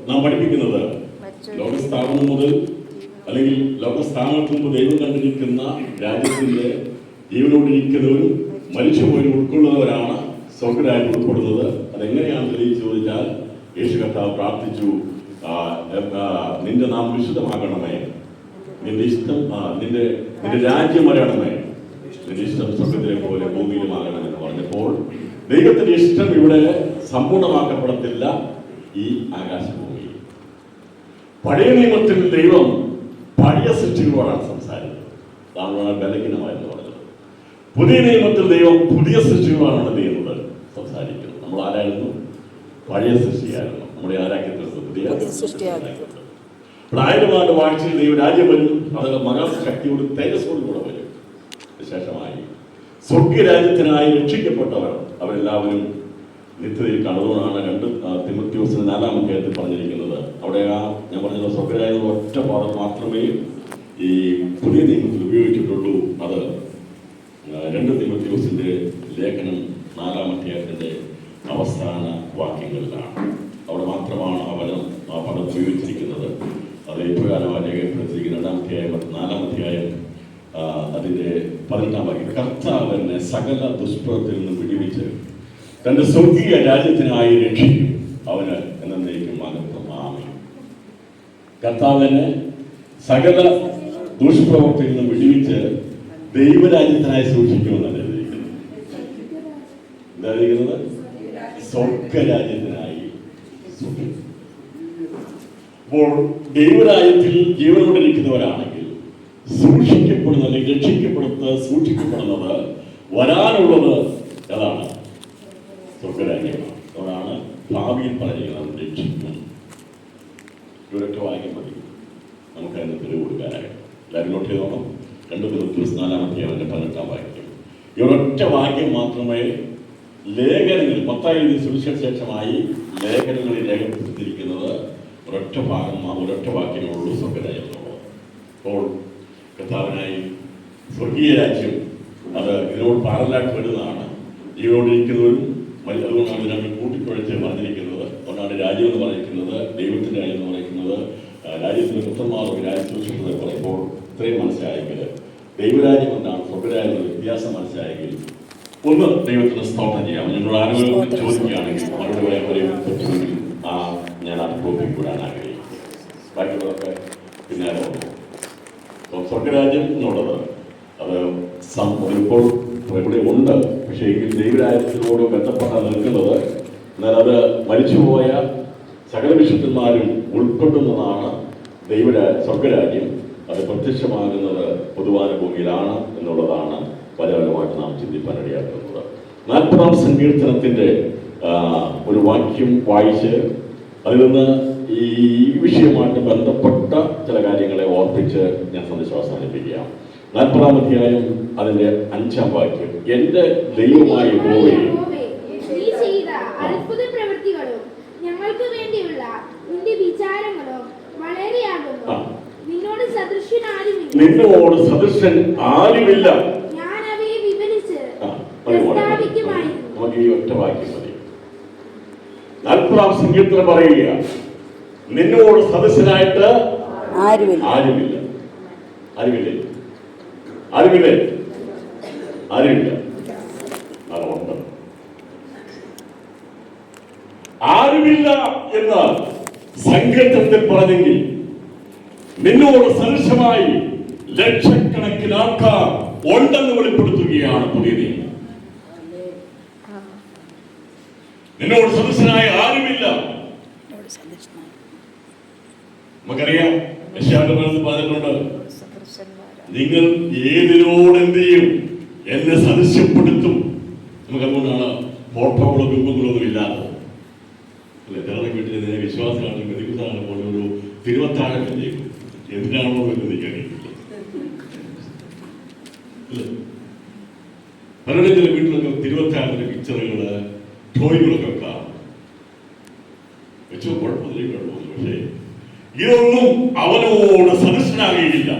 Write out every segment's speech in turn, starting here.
നാം പഠിപ്പിക്കുന്നത് ലോകസ്ഥാപനം മുതൽ അല്ലെങ്കിൽ ലോകസ്ഥാപനത്തിന് മുമ്പ് ദൈവം കണ്ടിരിക്കുന്ന രാജ്യത്തിന്റെ ജീവനോടിരിക്കുന്നവരും മരിച്ചുപോയി ഉൾക്കൊള്ളുന്നവരാണ് സ്വർഗ്ഗരാജ്യം ഉൾപ്പെടുന്നത്. അതെങ്ങനെയാണെന്ന് തെളിയിച്ചു ചോദിച്ചാൽ യേശു കർത്താവ് പ്രാർത്ഥിച്ചു, നിന്റെ നാം വിശുദ്ധമാകണമേ, നിന്റെ ഇഷ്ടം നിന്റെ രാജ്യം വരണമേ, നിന്റെ ഇഷ്ടം സ്വർഗത്തിലെ പോലെ ഭൂമിയിലുമാകണമെന്ന് പറഞ്ഞപ്പോൾ ദൈവത്തിന്റെ ഇഷ്ടം ഇവിടെ സമ്പൂർണ്ണമാക്കപ്പെടത്തില്ല ഈ ആകാശഭൂമിയിൽ. പഴയ നിയമത്തിൽ ദൈവം പഴയ സൃഷ്ടികളോടാണ് സംസാരിക്കുന്നത്. അതാണ് വളരെ ബലഹീനമായെന്ന് പറഞ്ഞത്. പുതിയ നിയമത്തിൽ ദൈവം പുതിയ സൃഷ്ടികളാണ് ദൈവം സംസാരിക്കുന്നത്. നമ്മൾ ആരായിരുന്നു? പഴയ സൃഷ്ടിയായിരുന്നു. നമ്മുടെ ആരാക്കി തീർത്ത് പുതിയ സൃഷ്ടിയായിരുന്നു. 1000 ആണ്ട് വാഴ്ചയിൽ ദൈവ രാജ്യം വരും. അത് മഹാശക്തിയോട് തേജസ്സോടും കൂടെ വരും. വിശേഷമായി സ്വർഗ്ഗരാജ്യത്തിനായി രക്ഷിക്കപ്പെട്ടവർ അവരെല്ലാവരും നിത്യതയിൽ കടന്നുകൊണ്ടാണ് 2 തിമോഥെയോസിന്റെ 4-ാം അധ്യായത്തിൽ പറഞ്ഞിരിക്കുന്നത്. അവിടെ ഞാൻ പറഞ്ഞത് സ്വർഗ്ഗരാജ്യം ഒറ്റ പദം മാത്രമേ ഈ പുതിയ നിയമത്തിൽ ഉപയോഗിച്ചിട്ടുള്ളൂ. അത് 2 തിമോഥെയോസിന്റെ ലേഖനം 4-ാം അധ്യായത്തിന്റെ അവസാന വാക്യങ്ങളിലാണ്. അവിടെ മാത്രമാണ് ആ പദം ഉപയോഗിച്ചിരിക്കുന്നത്. അത് ഇപ്രകാരമാണ് രേഖപ്പെടുത്തിയിരിക്കുന്നത്. 2-ാം അധ്യായം 4-ാം അധ്യായം അതിന്റെ 18-ാം വാക്യം. കർത്താവ് എന്നെ സകല ദുഷ്പ്രവൃത്തിയിൽ നിന്നും വിടുവിച്ച് തന്റെ സ്വർഗീയ രാജ്യത്തിനായി രക്ഷിക്കും, അവന് എന്നേക്കും മഹത്വം. ആമേൻ. കർത്താവിനെ സകല ദുഷ്പ്രവൃത്തിയിൽ നിന്നും വിടുവിച്ച് ദൈവരാജ്യത്തിനായി സൂക്ഷിക്കുമെന്നാണ് എഴുതിയിരിക്കുന്നത്. എന്താ എഴുതിയിരിക്കുന്നത്? സ്വർഗ്ഗരാജ്യത്തിനായി സൂക്ഷിക്കും. അപ്പോൾ ദൈവരാജ്യത്തിൽ ജീവനോടിരിക്കുന്നവരാണെങ്കിൽ സൂക്ഷിക്കപ്പെടുന്ന അല്ലെങ്കിൽ രക്ഷിക്കപ്പെടുന്നത് സൂക്ഷിക്കപ്പെടുന്നത് വരാനുള്ളത് ഏതാണ്? സ്വർഗ്ഗരാജ്യമാണ്. അതാണ് ഭാവിയിൽ പറയുന്നത് രക്ഷിക്കും. ഒരൊറ്റ വാക്യം മതി നമുക്ക് അതിന് തെളിവ് കൊടുക്കാനായിട്ട്. എല്ലാവരും നോട്ട് ചെയ്തോണം. 2 തിമോഥെയോസ് 4-ാം അധ്യായം 18-ാം വാക്യം. ഈ ഒരൊറ്റ വാക്യം മാത്രമേ ലേഖനങ്ങളിൽ മത്തായി സുവിശേഷമായി ലേഖനങ്ങളിൽ രേഖപ്പെടുത്തിയിരിക്കുന്നത്. ഒരൊറ്റ ഭാഗം ഒരൊറ്റ വാക്യമേ ഉള്ളൂ സ്വർഗ്ഗരാജ്യത്തോളം. അപ്പോൾ കർത്താവിനായി സ്വർഗീയ രാജ്യം അത് ഇതിനോട് പാരലായിട്ട് വരുന്നതാണ്. ജീവനോടിരിക്കുന്നവരും അതുകൊണ്ടാണ് ഇതിനെ കൂട്ടിക്കുഴച്ച് പറഞ്ഞിരിക്കുന്നത്. അതുകൊണ്ടാണ് രാജ്യം എന്ന് പറഞ്ഞിരിക്കുന്നത്, ദൈവത്തിന്റെ രാജ്യം എന്ന് പറയുന്നത്, രാജ്യത്തിന്റെ പുത്രന്മാർക്ക് രാജ്യത്തെ പറയുമ്പോൾ ഇത്രയും മനസ്സിലായെങ്കിൽ ദൈവരാജ്യം എന്താണ് സ്വർഗ്ഗരാജ്യം വ്യത്യാസം മനസ്സിലായെങ്കിൽ ഒന്ന് ദൈവത്തിന് സ്തോത്രം ചെയ്യാം. ഞങ്ങൾ ആരോഗ്യം ചോദിക്കുകയാണെങ്കിൽ മറുപടി പറയുമെങ്കിൽ ഞാൻ അത് കോപ്പിക്കൂടാൻ ആഗ്രഹിക്കുന്നു. ബാക്കിയുള്ളതൊക്കെ പിന്നാലെ സ്വർഗ്ഗരാജ്യം എന്നുള്ളത് അത് ഇപ്പോൾ ഇവിടെ ഉണ്ട്. പക്ഷേ എങ്കിൽ ദൈവരാജ്യത്തിനോട് ബന്ധപ്പെട്ടാണ് നിൽക്കുന്നത്. എന്നാൽ അത് മരിച്ചുപോയ സകല വിശുദ്ധന്മാരും ഉൾപ്പെടുന്നതാണ് സ്വർഗ്ഗരാജ്യം. അത് പ്രത്യക്ഷമാകുന്നത് പൊതുവാന ഭൂമിയിലാണ് എന്നുള്ളതാണ് പലപരമായിട്ട് നാം ചിന്തിപ്പാനിടയാക്കുന്നത്. 40-ാം സങ്കീർത്തനത്തിന്റെ ഒരു വാക്യം വായിച്ച് അതിൽ നിന്ന് ഈ വിഷയവുമായിട്ട് ബന്ധപ്പെട്ട ചില കാര്യങ്ങളെ ഓർപ്പിച്ച് ഞാൻ സന്ദേശം അവസാനിപ്പിക്കുകയാണ്. 40-ാം അധ്യായം അതിന്റെ 5-ാം വാക്യം. എന്റെ ദൈവമായ യഹോവേ, നിന്നോട് സദൃശൻ ആരുമില്ല. നമുക്ക് ഈ ഒറ്റ വാക്യം മതി. 40-ാം സങ്കീർത്തനം പറയുക, നിന്നോട് സദൃശനായിട്ട് ആരുമില്ല. ആരുമില്ലേ? അതുകൊണ്ട് ആരുമില്ല എന്ന് സങ്കീർത്തനത്തിൽ പറഞ്ഞെങ്കിൽ നിന്നോട് സദൃശമായി ലക്ഷക്കണക്കിന് ആൾക്കാർ ഉണ്ടെന്ന് വെളിപ്പെടുത്തുകയാണ് പുതിയ നിയമം. നിന്നോട് സദൃശനായ ആരുമില്ല. നമുക്കറിയാം, യശയ്യാവിന്റെ പറഞ്ഞിട്ടുണ്ട്, നിങ്ങൾ ഏതിനോട് എന്ത് ചെയ്യും? എന്നെ സദൃശ്യപ്പെടുത്തും. നമുക്ക് അതുകൊണ്ടാണ് ഫോട്ടോകളോ ബിംബങ്ങളോ ഒന്നും ഇല്ലാത്തത്. ചിലരുടെ വീട്ടിൽ ഇതിനെ വിശ്വാസമാണ് മെതിക്കുന്നതാണ് പോലെ ഒരു തിരുവത്താഴം ചെയ്യും. എന്തിനാണോ എന്ന് നിൽക്കാനില്ല. പലരുടെ ചില വീട്ടിലൊക്കെ തിരുവത്താഴത്തിന്റെ പിക്ചറുകള് ടോയ്കളൊക്കെ കാണും. വെച്ചോ, കുഴപ്പമില്ല. പക്ഷേ ഇതൊന്നും അവനോട് സദൃശനാകുകയില്ല.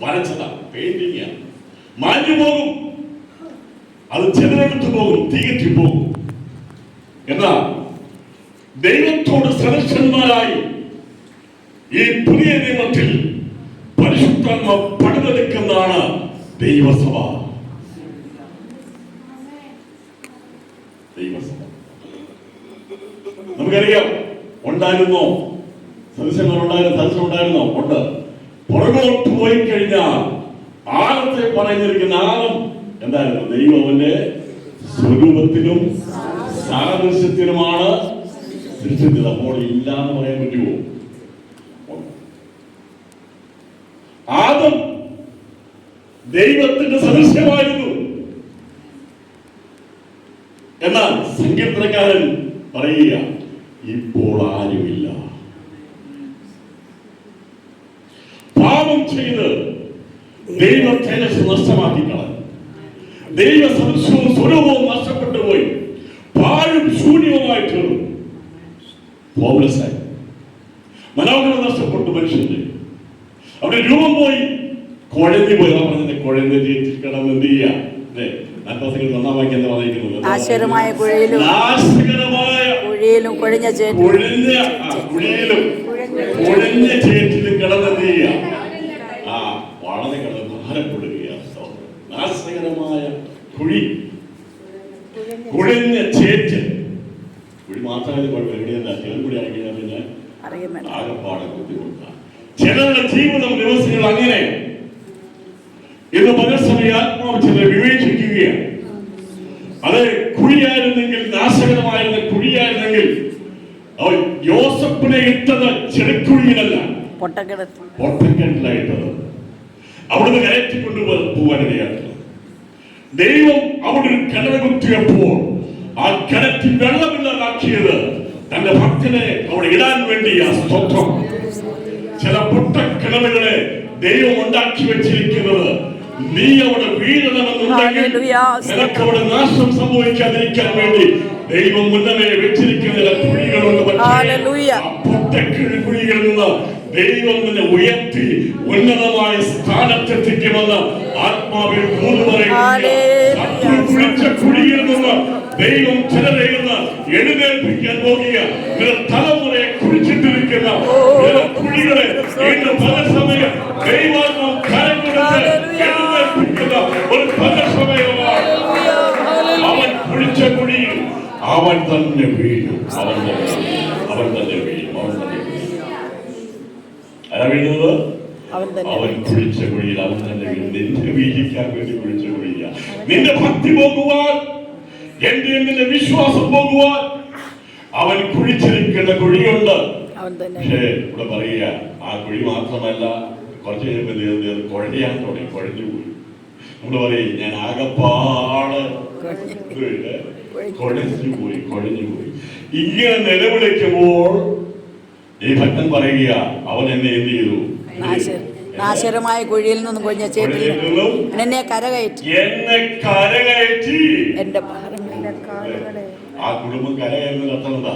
വരച്ചതാ, പെയിന്റിങ് മാഞ്ഞു പോകും. അത് ചെറുതെടുത്തു പോകും, തീകറ്റി പോകും. എന്നാൽ ദൈവത്തോട് സദൃശന്മാരായി ഈ പുതിയ നിയമത്തിൽ പരിശുദ്ധാത്മ പണിതെടുക്കുന്നതാണ് ദൈവസഭ. നമുക്കറിയാം, ഉണ്ടായിരുന്നോ സദസ്യങ്ങളുണ്ടായിരുന്നോ? ഉണ്ട്. പുറകോട്ട് പോയി കഴിഞ്ഞാൽ ആഴത്തെ പറഞ്ഞിരിക്കുന്ന ആഴം എന്തായിരുന്നു? ദൈവം അവന്റെ സ്വരൂപത്തിലും സാദൃശ്യത്തിലുമാണ് സൃഷ്ടിച്ചത്. അപ്പോൾ ഇല്ല എന്ന് പറയാൻ പറ്റുമോ? ആദം ദൈവത്തിന്റെ സദൃശ്യമായിരുന്നു. എന്നാൽ സങ്കീർത്തനക്കാരൻ പറയുക, ഇപ്പോൾ ആരുമില്ല. പാപം ചെയ്ത് ദൈവ തേജസ് നഷ്ടമാക്കി കളഞ്ഞു. ദൈവ സദൃശ്യവും സ്വരൂപവും നഷ്ടപ്പെട്ടു പോയി. പാഴും ശൂന്യവുമായി തീർന്നു. പൗലോസായി മനോഹരം നഷ്ടപ്പെട്ടു. മനുഷ്യന്റെ അവിടെ രൂപം പോയി, കുഴഞ്ഞു പോയി. പറഞ്ഞത് കുഴഞ്ഞ കിടന്ന് എന്ത് ചെയ്യുക? നാശകരമായ കുഴിയിലും കുഴിഞ്ഞ ചേറ്റിലും കിടന്നെന്ത് ചെയ്യുക? വളരെ കിടന്ന് ഭാരപ്പെടുകയാണ്. നാശകരമായ കുഴി, കുഴഞ്ഞ ചേറ്റ്. കുഴി മാത്രമല്ല കുഴപ്പം, എവിടെയല്ല ചെറുകുടി ആയിക്കഴിഞ്ഞാൽ പിന്നെ ആകെപ്പാടെ ബുദ്ധിമുട്ടാണ്. ചിലരുടെ ജീവിതം ദിവസങ്ങൾ അങ്ങനെ. ഇന്ന് പരസ്പരം ആത്മാവ് ചിലർ വിവേചിക്കുകയാണ്. അത് കുഴിയായിരുന്നെങ്കിൽ, നാശകരമായിരുന്ന കുഴിയായിരുന്നെങ്കിൽ അവൻ യോസഫിനെ ഇട്ടത് ചെറുക്കുഴിയിലല്ല, പൊട്ടക്കിണറ്റിലായിട്ടത്. അവിടുന്ന് കയറ്റിക്കൊണ്ടു പോവാനിടയാക്കി. ദൈവം അവിടെ ഒരു കിണറ് കുത്തിയപ്പോൾ ആ കിണറ്റിൽ വെള്ളമില്ലാതാക്കിയത് തന്റെ ഭക്തനെ അവിടെ ഇടാൻ വേണ്ടിയാ. സ്തോത്രം. ചില പൊട്ടക്കിണറുകളെ ദൈവം ഉണ്ടാക്കി വെച്ചിരിക്കുന്നത് നീ അവിടെ വീഴണമെന്നുണ്ടെങ്കിൽ, നിനക്ക് അവിടെ നാശം സംഭവിക്കാതിരിക്കാൻ വേണ്ടി ദൈവം മുന്നമേ വെച്ചിരിക്കുന്ന ചില കുഴികളുണ്ട്. കുഴികളിൽ നിന്ന് ദൈവം നിന്നെ ഉയർത്തി ഉന്നതമായ സ്ഥാനത്തെത്തിക്കുമെന്ന് ആത്മാവിൽ കുഴിച്ച കുഴിയിൽ നിന്ന് ദൈവം ചിലരെ എഴുന്നേൽപ്പിക്കാൻ പോകുക. തലമുറയെ കുഴിച്ചിട്ടിരിക്കുന്ന കുഴികളെ പല സമയം ദൈവാത്മാ കരം കൊടുത്ത് എഴുന്നേൽപ്പിക്കുന്ന ഒരു പല സമയമാണ്. അവൻ കുഴിച്ച കുഴിയിൽ അവൻ തന്നെ വീഴും. അവൻ തന്നെ വീഴും. അവൻ തന്നെ വീഴും. ആരാ വീഴുന്നത്? അവൻ കുഴിച്ച കുഴിയിൽ അവൻ തന്നെ വീഴും. നിന്നെ വീഴിക്കാൻ വേണ്ടി കുഴിച്ച കുഴിയ. നിന്റെ ഭക്തി പോകുവാൻ, നിന്റെ വിശ്വാസം പോകുവാൻ അവൻ കുഴിച്ചിരിക്കുന്ന കുഴിയുണ്ട്. പക്ഷേ ഇവിടെ പറയുക, ആ കുഴി മാത്രമല്ല, കുറച്ച് കഴിയുമ്പോൾ കുഴയാൻ തുടങ്ങി, കുഴഞ്ഞുപോയി. നമ്മള് പറയും, ഞാൻ ആകപ്പാട് കുഴഞ്ഞുപോയി. ഇങ്ങനെ നിലവിളിക്കുമ്പോൾ ഈ ഭക്തൻ പറയുക, അവൻ എന്നെ എന്ത് ചെയ്തു? നാശകരമായ കുഴിയിൽ നിന്നും കൊഴിഞ്ഞ ചേറ്റിൽ എന്നെ കരകയറ്റി. എന്റെ ആ കുടുംബം കരകയറുന്ന അർത്ഥം എന്താ?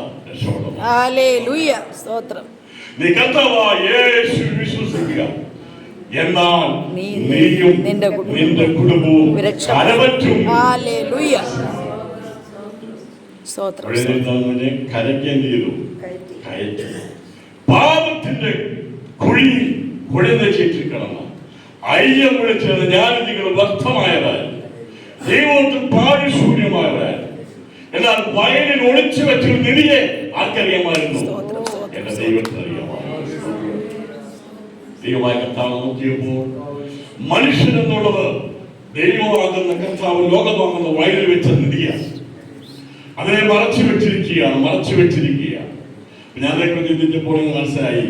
ഹല്ലേലൂയ, സ്തോത്രം. നീ കർത്താവായ യേശു വിശ്വസിക്കുക, എന്നാൽ നീയും നിന്റെ കുടുംബവും കരപറ്റും. ഹല്ലേലൂയ, സ്തോത്രം. കരയ്ക്കേണ്ടി ചെയ്തു, കയറ്റി. പാപത്തിന്റെ കുഴിയിൽ കുഴഞ്ഞ ചേറ്റിൽ കിടന്നു അയ്യം വിളിച്ചത് ജ്ഞാനികൾ വ്യർത്ഥമായതായി, ദൈവത്തിൽ പാരിശൂന്യമായതായി. എന്നാൽ വയലിൽ ഒളിച്ചു വെച്ചൊരു നിധിയെ ആർക്കറിയാമായിരുന്നു? എന്റെ ദൈവത്തിന് അറിയാമായിരുന്നു. ദൈവമായ കർത്താവ് നോക്കിയപ്പോൾ മനുഷ്യൻ എന്നുള്ളത് ദൈവമാകുന്ന കർത്താവ് ലോകമാകുന്ന വയലിൽ വെച്ച നിധിയാണ്. അതിനെ മറച്ചു വെച്ചിരിക്കുകയാണ്. ഞാൻ അതേക്കുറിച്ച് ചിന്തിച്ചപ്പോൾ മനസ്സിലായി,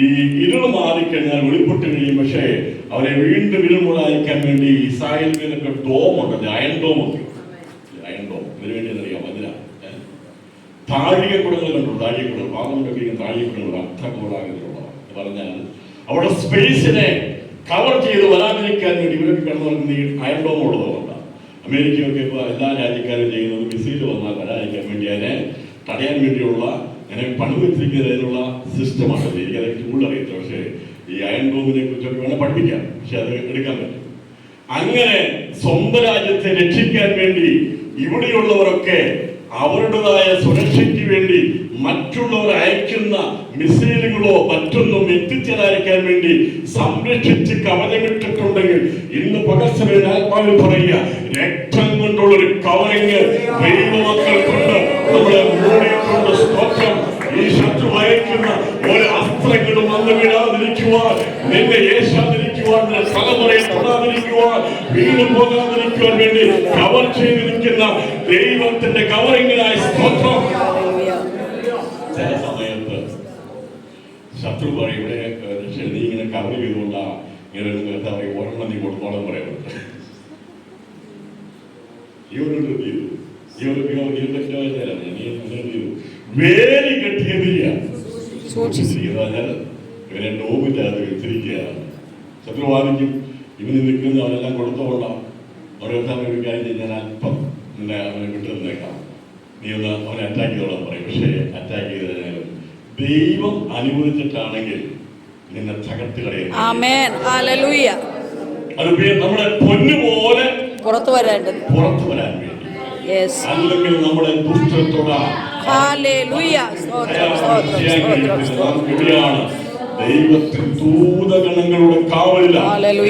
ഈ ഇരുൾ മാറിക്കഴിഞ്ഞാൽ വെളിപ്പെട്ട് കഴിയും. പക്ഷേ അവരെ വീണ്ടും ഇരുമുളായിക്കാൻ വേണ്ടി ഇസ്രായേലിനൊക്കെ ഡോമുണ്ട്, അയൺ ഡോമൊക്കെ. അയൺ ഡോം ഇതിനു വേണ്ടി അറിയാം. അതിനാ താഴികക്കുടങ്ങൾ കണ്ടു. താഴികക്കുടങ്ങൾ പാർലമെന്റൊക്കെ താഴികക്കുടങ്ങൾ അർത്ഥകൂടാകത്തിലുള്ളതാണ്. എന്ന് പറഞ്ഞാൽ അവിടെ സ്പേസിനെ കവർ ചെയ്ത് വരാതിരിക്കാൻ വേണ്ടി ഇവരൊക്കെ കിടന്നു നടക്കുന്ന ഈ അയൺ ഡോം ഉള്ളതുകൊണ്ടാണ്. അമേരിക്കയൊക്കെ ഇപ്പോൾ എല്ലാ രാജ്യക്കാരും ചെയ്യുന്നത് മിസൈൽ വന്നാൽ വരാതിരിക്കാൻ വേണ്ടി അതിനെ തടയാൻ വേണ്ടിയുള്ള അങ്ങനെ പണിവെച്ചിരിക്കുന്നതിനുള്ള സിസ്റ്റമാണ്. എനിക്കത് കൂടുതൽ അറിയത്തില്ല. പക്ഷേ ഈ അയൺ ഡോമിനെ കുറിച്ചൊക്കെ വേണം പഠിപ്പിക്കാം. പക്ഷെ അത് എടുക്കാൻ പറ്റും. അങ്ങനെ സ്വന്തം രാജ്യത്തെ രക്ഷിക്കാൻ വേണ്ടി ഇവിടെയുള്ളവരൊക്കെ അവരുടേതായ സുരക്ഷയ്ക്ക് വേണ്ടി മറ്റുള്ളവർ അയക്കുന്ന മിസൈലുകളോ മറ്റൊന്നും എത്തിച്ചേരാതിരിക്കാൻ വേണ്ടി സംരക്ഷിച്ച് കവചമിട്ടിട്ടുണ്ടെങ്കിൽ ഇന്ന് പകർച്ചവയിൽ ആത്മാവിൽ പറയുക, രക്തം കൊണ്ടുള്ള ഒരു കവറിങ് ദൈവമക്കൾ കൊണ്ട് നമ്മളെ മൂടിയിട്ടുണ്ട്. സ്തോത്രം. ഈ ശത്രു അയക്കുന്ന ഒരു അസ്ത്രങ്ങളും വന്നു വീഴാതിരിക്കുവാൻ, നിന്നെ ഏശാതിരിക്കുവാൻ, തലമുറയെ തൊടാതിരിക്കുവാൻ, വീണു പോകാതിരിക്കുവാൻ വേണ്ടി കവർ ചെയ്തിരിക്കുന്ന ദൈവത്തിന്റെ കവറിങ്ങിനായി സ്തോത്രം. ചില സമയത്ത് ശത്രു പറയും, ഇവിടെ നീ ഇങ്ങനെ കവർ ചെയ്തുകൊണ്ടാ ഇങ്ങനെ എന്താ പറയുക, ഒരെണ്ണം നീ കൊടുത്തോളം പറയുന്നുണ്ട്. വേലി കെട്ടിയതില്ല ഇവനെ നോവില്ലാതെ വെച്ചിരിക്കുകയാണ്. ശത്രുവാദിക്കും ഇവന് നിൽക്കുന്ന അവനെല്ലാം കൊടുത്തോളാം. അവരെത്താൻ ഒരു കാര്യം കഴിഞ്ഞാൽ അല്പം നിന്നെ അവനെ വിട്ടു നിന്നേക്കാം, നീ ഒന്ന് അവനെ അറ്റാക്ക് ചെയ്തോളാൻ പറയും. പക്ഷേ അറ്റാക്ക് ചെയ്തതിനാലും ദൈവം അനുവദിച്ചിട്ടാണെങ്കിൽ നിന്നെ തകർത്ത് കളയുന്നു. അത് നമ്മളെ പൊന്നുപോലെ പുറത്തു വരാൻ വേണ്ടി, അല്ലെങ്കിൽ നമ്മുടെ ദുഷ്ടത്തോടാണ് ദൈവത്തിൽ ദൂതഗണങ്ങളുടെ കാവലിലാണ്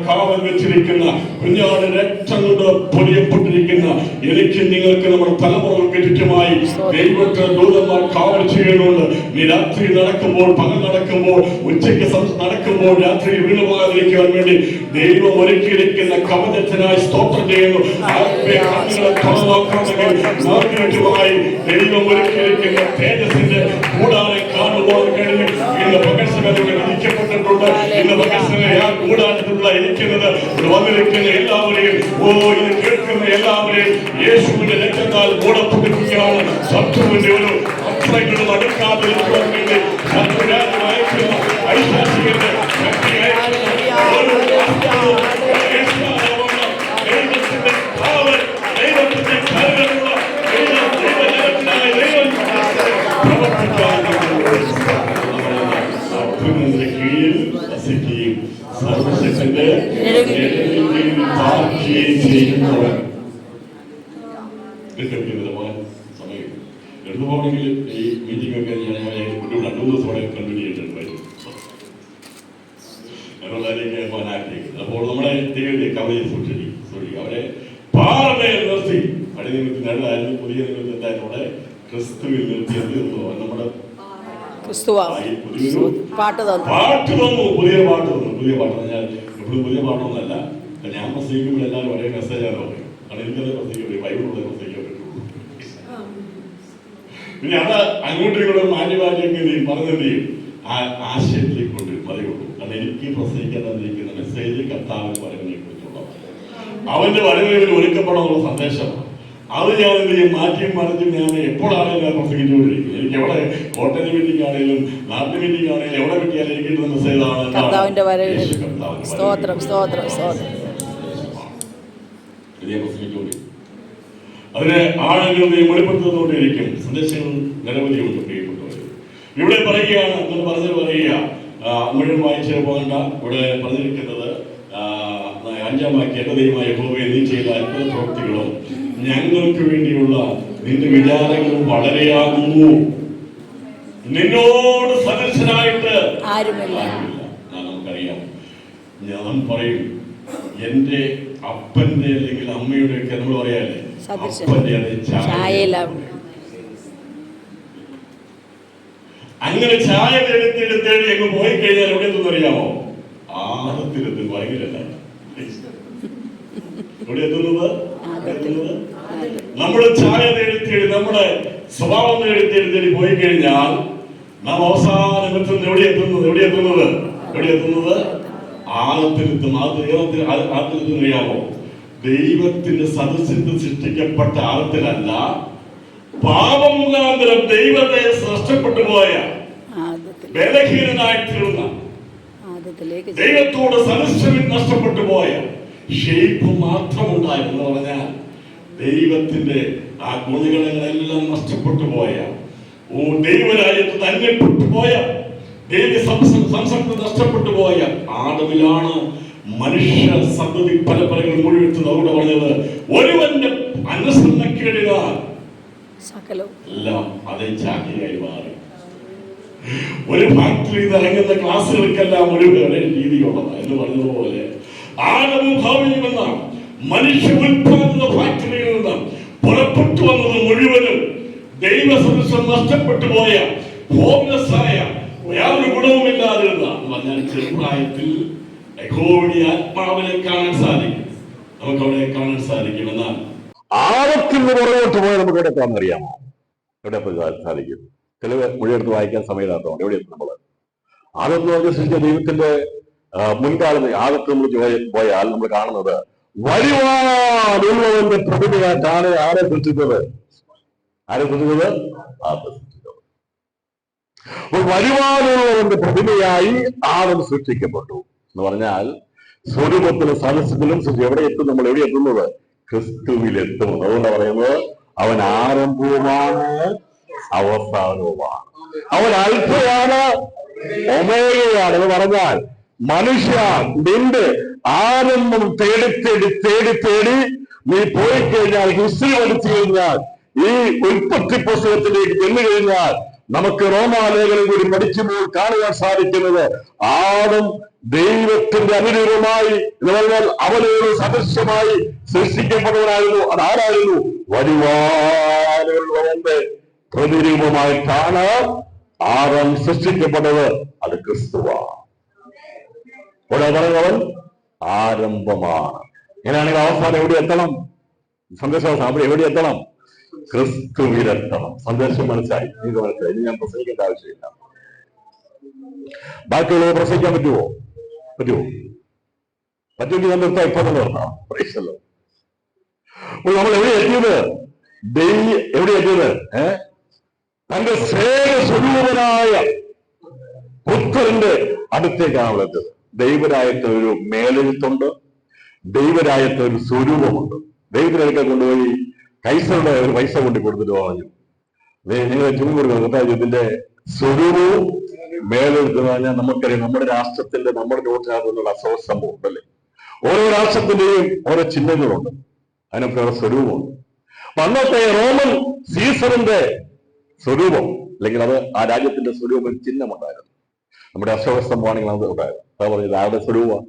കാവൽ വെച്ചിരിക്കുന്ന കുഞ്ഞാട് രക്തം കൊണ്ട് പൊടിയപ്പെട്ടിരിക്കുന്ന എനിക്ക് നിങ്ങൾക്ക് നമ്മുടെ തലമുറകൾക്ക് ചുറ്റുമായി ദൈവത്തെ ദൂതന്മാർ കാവൽ ചെയ്യുന്നുണ്ട്. നീ രാത്രി നടക്കുമ്പോൾ, പകൽ നടക്കുമ്പോൾ, ഉച്ചയ്ക്ക് നടക്കുമ്പോൾ, രാത്രി വീണു പോകാതിരിക്കുവാൻ വേണ്ടി ദൈവം ഒരുക്കിയിരിക്കുന്ന കവചത്തിനായി സ്തോത്രം ചെയ്യുന്നു. ചുറ്റുമായി ദൈവം ഒരുക്കിയിരിക്കുന്ന തേജസ്സിന്റെ കൂടാരം കാണുവാൻ കഴിഞ്ഞു. ഇന്ന് പകർച്ചവ്യാധികൾ വിധിക്കപ്പെട്ടിട്ടുണ്ട്. ഇന്ന് പകർച്ചവ്യാധി കൂടാരത്തിലുള്ള ഇരിക്കുന്നത് വന്നിരിക്കുന്ന എല്ലാവരെയും, ഇത് കേൾക്കുന്ന എല്ലാവരെയും യേശുവിന്റെ രക്തത്താൽ മൂടപ്പെട്ടിരിക്കുകയാണ്. ശത്രുവിന്റെ ഒരു അത്രങ്ങളും അടുക്കാതിരിക്കുവാൻ വേണ്ടി ശത്രുരാജ്യം അയക്കുന്ന ഐശാസികന്റെ ശക്തി അയക്കുന്ന ദൈവത്തിന്റെ കാവൽ, ദൈവത്തിന്റെ കരുതലുള്ള ദൈവജനത്തിനായി ദൈവം പ്രവർത്തിക്കാൻ കീഴിൽ വസിക്കുകയും സർവശക്തന്റെ ചെയ്യുന്നവൻ. സമയം എടുത്തു പോകണമെങ്കിൽ ഈ മീറ്റിംഗ് ഒക്കെ ഞാൻ 2 ദിവസത്തോടെ കണ്ടിന്യൂ ചെയ്തിട്ടുണ്ടായിരുന്നു. അപ്പോൾ നമ്മളെ ദൈവത്തെ കവലയിൽ സൂക്ഷിക്കും. അവരെ പാറമേൽ നിർത്തി, പഴയ നിമിത്തം നേടായിരുന്നു, പുതിയ നിമിത്തം എന്തായാലും അവിടെ ക്രിസ്തുവിൽ നിർത്തിയത് നമ്മുടെ പാട്ട് തന്നു. പുതിയ പാട്ട് പറഞ്ഞാൽ എപ്പോഴും പുതിയ പാട്ടൊന്നുമല്ല. ഞാൻ പ്രസംഗിക്കുമ്പോൾ എല്ലാവരും ഒരേ മെസ്സേജാണ് പറയും. കാരണം എനിക്കത് പ്രസംഗിക്കട്ടെ, ബൈബിളുള്ള പ്രസംഗിക്കാൻ പറ്റുള്ളൂ. പിന്നെ അത് അങ്ങോട്ടും ഇങ്ങോട്ടും മാറ്റി പറഞ്ഞെന്ത് ചെയ്യും, ആ ആശയത്തിലേക്ക് കൊണ്ടുവരും, അതേ ഉള്ളൂ. കാരണം എനിക്ക് പ്രസംഗിക്കാൻ തന്നിരിക്കുന്ന മെസ്സേജ് കർത്താവിന് വരവിനെ കുറിച്ചുള്ളതാണ്. അവന്റെ വരവിന് ഒരുക്കപ്പെടാനുള്ള സന്ദേശമാണ്. അത് ഞാൻ എന്ത് ചെയ്യും, മാറ്റിയും മറിച്ചും ഞാൻ എപ്പോഴാണെങ്കിലും ഞാൻ പ്രസംഗിച്ചുകൊണ്ടിരിക്കും. എനിക്ക് എവിടെ കോട്ടയം മീറ്റിംഗ് ആണെങ്കിലും നാട്ടിൽ മീറ്റിംഗ് ആണെങ്കിലും എവിടെ കിട്ടിയാലും എനിക്ക് കിട്ടുന്ന മെസ്സേജാണ് അതിനെ ആളുകൾ വെളിപ്പെടുത്തുന്നതുകൊണ്ടിരിക്കും. സന്ദേശങ്ങൾ നിരവധിയുണ്ട് പ്രിയപ്പെട്ടവർ. ഇവിടെ പറയുകയാണ്, അങ്ങനെ പറയുക, മുഴുവൻ വായിച്ച് പോകണ്ട. ഇവിടെ പറഞ്ഞിരിക്കുന്നത് 5-ാം വാക്യം, എന്റെ ദൈവമായ യഹോവേ, നീ ചെയ്ത അത്ഭുത പ്രവൃത്തികളും ഞങ്ങൾക്ക് വേണ്ടിയുള്ള നിന്റെ വിചാരങ്ങളും വളരെയാകുന്നു. നിന്നോട് സദസ്യനായിട്ട് ആരുമില്ല. നമുക്കറിയാം, ഞാൻ പറയും എന്റെ അപ്പന്റെ അല്ലെങ്കിൽ അമ്മയുടെ ഒക്കെ നമ്മൾ പറയാല്ലേ, അപ്പന്റെ അതേ ചായ. അങ്ങനെ ചായ തേടി അങ്ങ് പോയി കഴിഞ്ഞാൽ എവിടെ എത്തുന്നറിയാമോ? ആദത്തിലെത്തും. ഭയങ്കരല്ല എവിടെ എത്തുന്നത്? നമ്മൾ ചായ തേടി നമ്മുടെ സ്വഭാവം തേടി പോയി കഴിഞ്ഞാൽ നാം അവസാനം എത്തുന്നത് എവിടെ എത്തുന്നത്? ആദത്തിലെത്തും. ആദത്തിലെത്തും അറിയാമോ? ദൈവത്തിന്റെ സദസ്യത്തിൽ സൃഷ്ടിക്കപ്പെട്ട ആദത്തിലല്ല, പാപം മുഖാന്തരം ദൈവത്തെ നഷ്ടപ്പെട്ടു പോയ ബലഹീനനായിത്തീർന്ന, ദൈവത്തോട് സദസ്യം നഷ്ടപ്പെട്ടു പോയ, ഷേപ്പ് മാത്രമുണ്ടായിരുന്നു പറഞ്ഞാൽ ദൈവത്തിന്റെ ആ ഗുണഗണങ്ങളെല്ലാം നഷ്ടപ്പെട്ടു പോയ, ദൈവരാജ്യത്ത് തന്നെപ്പെട്ടു പോയ, ദൈവ സംസർഗം നഷ്ടപ്പെട്ടു പോയ ആദമിലാണ് മനുഷ്യ സന്തതി പരമ്പരകൾ മുഴുവൻ. അവിടെ പറഞ്ഞത് ഒരുവന്റെ അനുസരണക്കേടിനാൽ സകലവും എല്ലാം അതേ ചാക്കിയായി മാറി. ഒരു ഫാക്ടറിയിൽ നിന്ന് ഇറങ്ങുന്ന ക്ലാസ്സുകൾക്കെല്ലാം ഒരു രീതിയുള്ളതാണ് എന്ന് പറഞ്ഞതുപോലെ ആദവും ഹവ്വയും എന്ന മനുഷ്യ ഉൽപാദന ഫാക്ടറിയിൽ നിന്ന് പുറപ്പെട്ടു വന്നത് മുഴുവനും ദൈവസദൃശം നഷ്ടപ്പെട്ടു പോയ ഹോംലെസ്സായ യാതൊരു ഗുണവുമില്ലാതിരുന്ന എന്ന് പറഞ്ഞാൽ ചെറുപ്രായത്തിൽ യഹോവയുടെ ആത്മാവിനെ കാണാൻ സാധിക്കും. നമുക്കവിടെ കാണാൻ സാധിക്കും. എന്നാൽ ആഴത്തിന് പുറകോട്ട് പോയാൽ നമുക്ക് എവിടെ എത്താമെന്ന് അറിയാമോ? എവിടെ സാധിക്കും? ചില മൊഴിയെടുത്ത് വായിക്കാൻ സമയമില്ലാത്തതുകൊണ്ട് എവിടെ എത്തും നമ്മൾ? ആദത്ത് എന്ന് സൃഷ്ടിച്ച ദൈവത്തിന്റെ മുൻകാലം ആദത്ത് നമ്മൾ പോയാൽ നമ്മൾ കാണുന്നത് വരുവാനുള്ളവന്റെ പ്രതിമയായിട്ടാണ് ആരെ സൃഷ്ടിച്ചത്? ആരെ സൃഷ്ടിച്ചത്? ആദത്തെ സൃഷ്ടിച്ചത്. വരുവാനുള്ളവന്റെ പ്രതിമയായി ആദം സൃഷ്ടിക്കപ്പെട്ടു എന്ന് പറഞ്ഞാൽ സ്വരൂപത്തിലും സദസ്യത്തിലും എവിടെ എത്തും? നമ്മൾ എവിടെ എത്തുന്നത്? ക്രിസ്തുവിലെത്തും. അതുകൊണ്ടാണ് പറയുന്നത് അവൻ ആരംഭവുമാണ് അവസാനവുമാണ്, അവൻ അൽഫയാണ് ഒമേഗയാണ് എന്ന് പറഞ്ഞാൽ മനുഷ്യ നിന്റെ ആരംഭം തേടി തേടി തേടി തേടി നീ പോയി കഴിഞ്ഞാൽ, ഹിസ്റ്ററി പഠിച്ചു കഴിഞ്ഞാൽ, ഈ ഉൽപ്പത്തി പുസ്തകത്തിലേക്ക് ചെന്നു കഴിഞ്ഞാൽ നമുക്ക് റോമാലേഖനം കൂടി പഠിക്കുമ്പോൾ കാണുവാൻ സാധിക്കുന്നത് ആദം ദൈവത്തിന്റെ അനുരൂപമായി എന്ന് പറഞ്ഞാൽ അവനോട് സദൃശ്യമായി സൃഷ്ടിക്കപ്പെട്ടവനായിരുന്നു. അതാരായിരുന്നു? വരുവാനുള്ളവന്റെ പ്രതിരൂപമായിട്ടാണ് ആദം സൃഷ്ടിക്കപ്പെട്ടത്. അത് ക്രിസ്തുവാണ്. പറയുന്നവൻ ആരംഭമാണ്. ഇങ്ങനെയാണെങ്കിൽ അവസാനം എവിടെ എത്തണം? സന്ദേശം എവിടെ എത്തണം? ക്രിസ്തുവിലെത്തണം. സന്ദേശം മനസ്സിലായി, നിങ്ങൾക്ക് മനസ്സിലായി. ഇനി ഞാൻ പ്രസംഗിക്കേണ്ട ആവശ്യമില്ല. ബാക്കിയുള്ളത് പ്രസംഗിക്കാൻ പറ്റുമോ? പറ്റുമെങ്കിൽ ഞാൻ നിർത്താം. ഇപ്പൊ തന്നെ നിർത്താം. പ്രൈസല്ലോ. നമ്മൾ എവിടെ എത്തിയത്? എവിടെ എത്തിയത്? തന്റെ സ്വരൂപനായ പുത്രന്റെ അടുത്തേക്കാണ് നമ്മൾ എത്തിയത്. ദൈവരായത്തെ ഒരു മേലെഴുത്തുണ്ട്, ദൈവരായത്തെ ഒരു സ്വരൂപമുണ്ട്. ദൈവത്തിനടുക്കെ കൊണ്ടുപോയി കൈസറുടെ ഒരു പൈസ കൊണ്ടു കൊടുത്തിട്ട് പറഞ്ഞു, നിങ്ങൾ ചുമ ഇതിന്റെ സ്വരൂപവും മേലെഴുത്തെന്ന് പറഞ്ഞാൽ നമുക്കറിയാം നമ്മുടെ രാഷ്ട്രത്തിന്റെ നമ്മുടെ നോട്ടിനകത്തുള്ള അസൗസംഭവം ഉണ്ടല്ലേ. ഓരോ രാഷ്ട്രത്തിന്റെയും ഓരോ ചിഹ്നങ്ങളുണ്ട്, അതിനൊക്കെ ഓരോ സ്വരൂപമുണ്ട്. അന്നത്തെ റോമൻ സീസറിന്റെ സ്വരൂപം അല്ലെങ്കിൽ അത് ആ രാജ്യത്തിന്റെ സ്വരൂപം ഒരു ചിഹ്നമുണ്ടായിരുന്നു. നമ്മുടെ അശോകസ്തംഭമാണെങ്കിൽ അത് ഉണ്ടായിരുന്നു. അതാ പറഞ്ഞു ഇത് ആരുടെ സ്വരൂപമാണ്,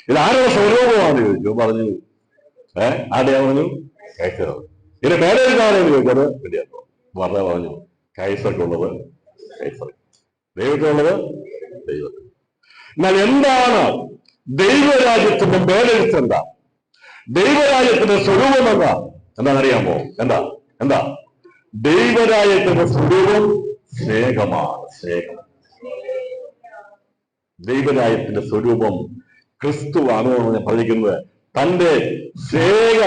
ഇത് ആരുടെ സ്വരൂപമാണെന്ന് ചോദിച്ചു. പറഞ്ഞു ആരുടെ പറഞ്ഞു? കൈസർ. ഇതിന്റെ മേലെഴുത്താണെന്ന് ചോദിച്ചത് റെഡിയാക്കോ. വെറുതെ പറഞ്ഞു കൈസർക്കുള്ളത് കൈസർ, ദൈവത്തിനുള്ളത് ദൈവത്തിന്. എന്നാൽ എന്താണ് ദൈവരാജ്യത്തിന്റെ മേലെഴുത്ത്? എന്താ ദൈവരാജ്യത്തിന്റെ സ്വരൂപം? എന്താണെന്നറിയാമോ? എന്താ ദൈവരാജ്യത്തിന്റെ സ്വരൂപം? സ്നേഹമാണ്. സ്നേഹം. ദൈവരാജ്യത്തിന്റെ സ്വരൂപം ക്രിസ്തുവാണ് ഞാൻ പറഞ്ഞിരിക്കുന്നത്. തന്റെ സ്നേഹ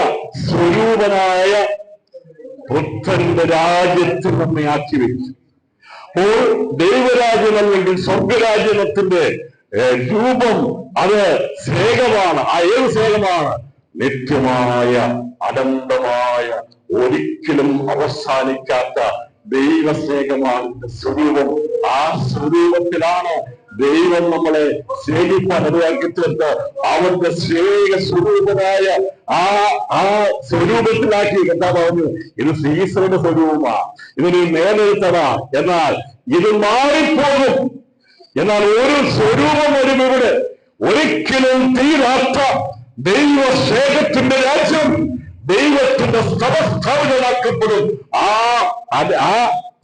സ്വരൂപനായ പുത്രന്റെ രാജ്യത്തിൽ നമ്മെ ആക്കി വെച്ചു. അപ്പോൾ ദൈവരാജ്യം അല്ലെങ്കിൽ സ്വർഗരാജ്യത്തിന്റെ രൂപം അത് സ്നേഹമാണ്. ആ ഏത് സ്നേഹമാണ്? നിത്യമായ അനന്തമായ ഒരിക്കലും അവസാനിക്കാത്ത ദൈവസ്നേഹമാണ് സ്വരൂപം. ആ സ്വരൂപത്തിലാണ് ദൈവം നമ്മളെ സ്നേഹിക്കാൻ ഇടയാക്കി തീർത്ത് അവന്റെ സ്നേഹ സ്വരൂപനായ ആ സ്വരൂപത്തിലാക്കി. എന്താ പറഞ്ഞു? ഇത് സീസറുടെ സ്വരൂപമാണ്, ഇതിന് മേലെഴുത്തതാ. എന്നാൽ ഇത് മാറിപ്പോകും. എന്നാൽ ഒരു സ്വരൂപം വരും ഇവിടെ. ഒരിക്കലും തീരാത്ത ദൈവസ്നേഹത്തിന്റെ രാജ്യം ദൈവത്തിന്റെ സ്ഥാപനമാക്കപ്പെടും. ആ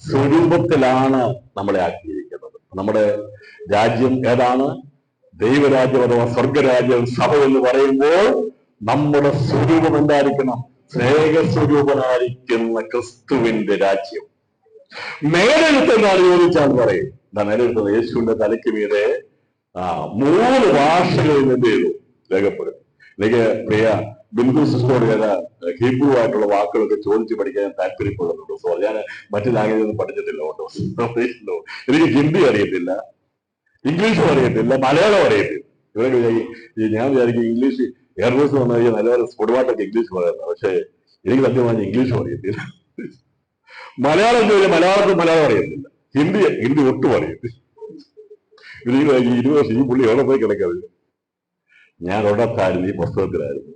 സ്വരൂപത്തിലാണ് നമ്മളെ ആക്കിയിരിക്കുന്നത്. നമ്മുടെ രാജ്യം ഏതാണ്? ദൈവരാജ്യം അഥവാ സ്വർഗരാജ്യം. സഭ എന്ന് പറയുമ്പോൾ നമ്മുടെ സ്വരൂപം എന്തായിരിക്കണം? സ്നേഹസ്വരൂപനായിരിക്കുന്ന ക്രിസ്തുവിന്റെ രാജ്യം. മേലെഴുത്ത് എന്താണ് ചോദിച്ചാൽ പറയും. എന്താ മേലെഴുത്തത്? യേശുവിന്റെ തലയ്ക്ക് മീതെ 3 ഭാഷകളിൽ എന്ത് ചെയ്തു? രേഖപ്പെടും. എനിക്ക് പ്രിയ ബിന്ദു സിസ്റ്റോട് ചില ഹീബ്രു ആയിട്ടുള്ള വാക്കുകളൊക്കെ ചോദിച്ച് പഠിക്കാൻ താല്പര്യപ്പെടുന്നുണ്ട്. സോ ഞാൻ മറ്റു ലാംഗ്വേജ് ഒന്നും പഠിച്ചിട്ടില്ല കേട്ടോ. എനിക്ക് ഹിന്ദി അറിയത്തില്ല, ഇംഗ്ലീഷും അറിയത്തില്ല, മലയാളം അറിയത്തില്ല. ഇവരൊക്കെ ഞാൻ വിചാരിക്കും ഇംഗ്ലീഷ് എയർബസ് വന്നു കഴിഞ്ഞാൽ നല്ലപോലെ സ്പുടമായിട്ടൊക്കെ ഇംഗ്ലീഷ് പറയുന്നത്. പക്ഷേ എനിക്ക് സത്യം പറഞ്ഞാൽ ഇംഗ്ലീഷും അറിയത്തില്ല. മലയാളം ചോദിച്ചാൽ മലയാളം അറിയത്തില്ല, ഹിന്ദി ഒട്ടും അറിയത്തില്ല. 20 വർഷം ഈ പുള്ളി എവിടെ പോയി കിടക്കാറില്ല. ഞാൻ ഒടത്തായിരുന്നു, ഈ പുസ്തകത്തിലായിരുന്നു.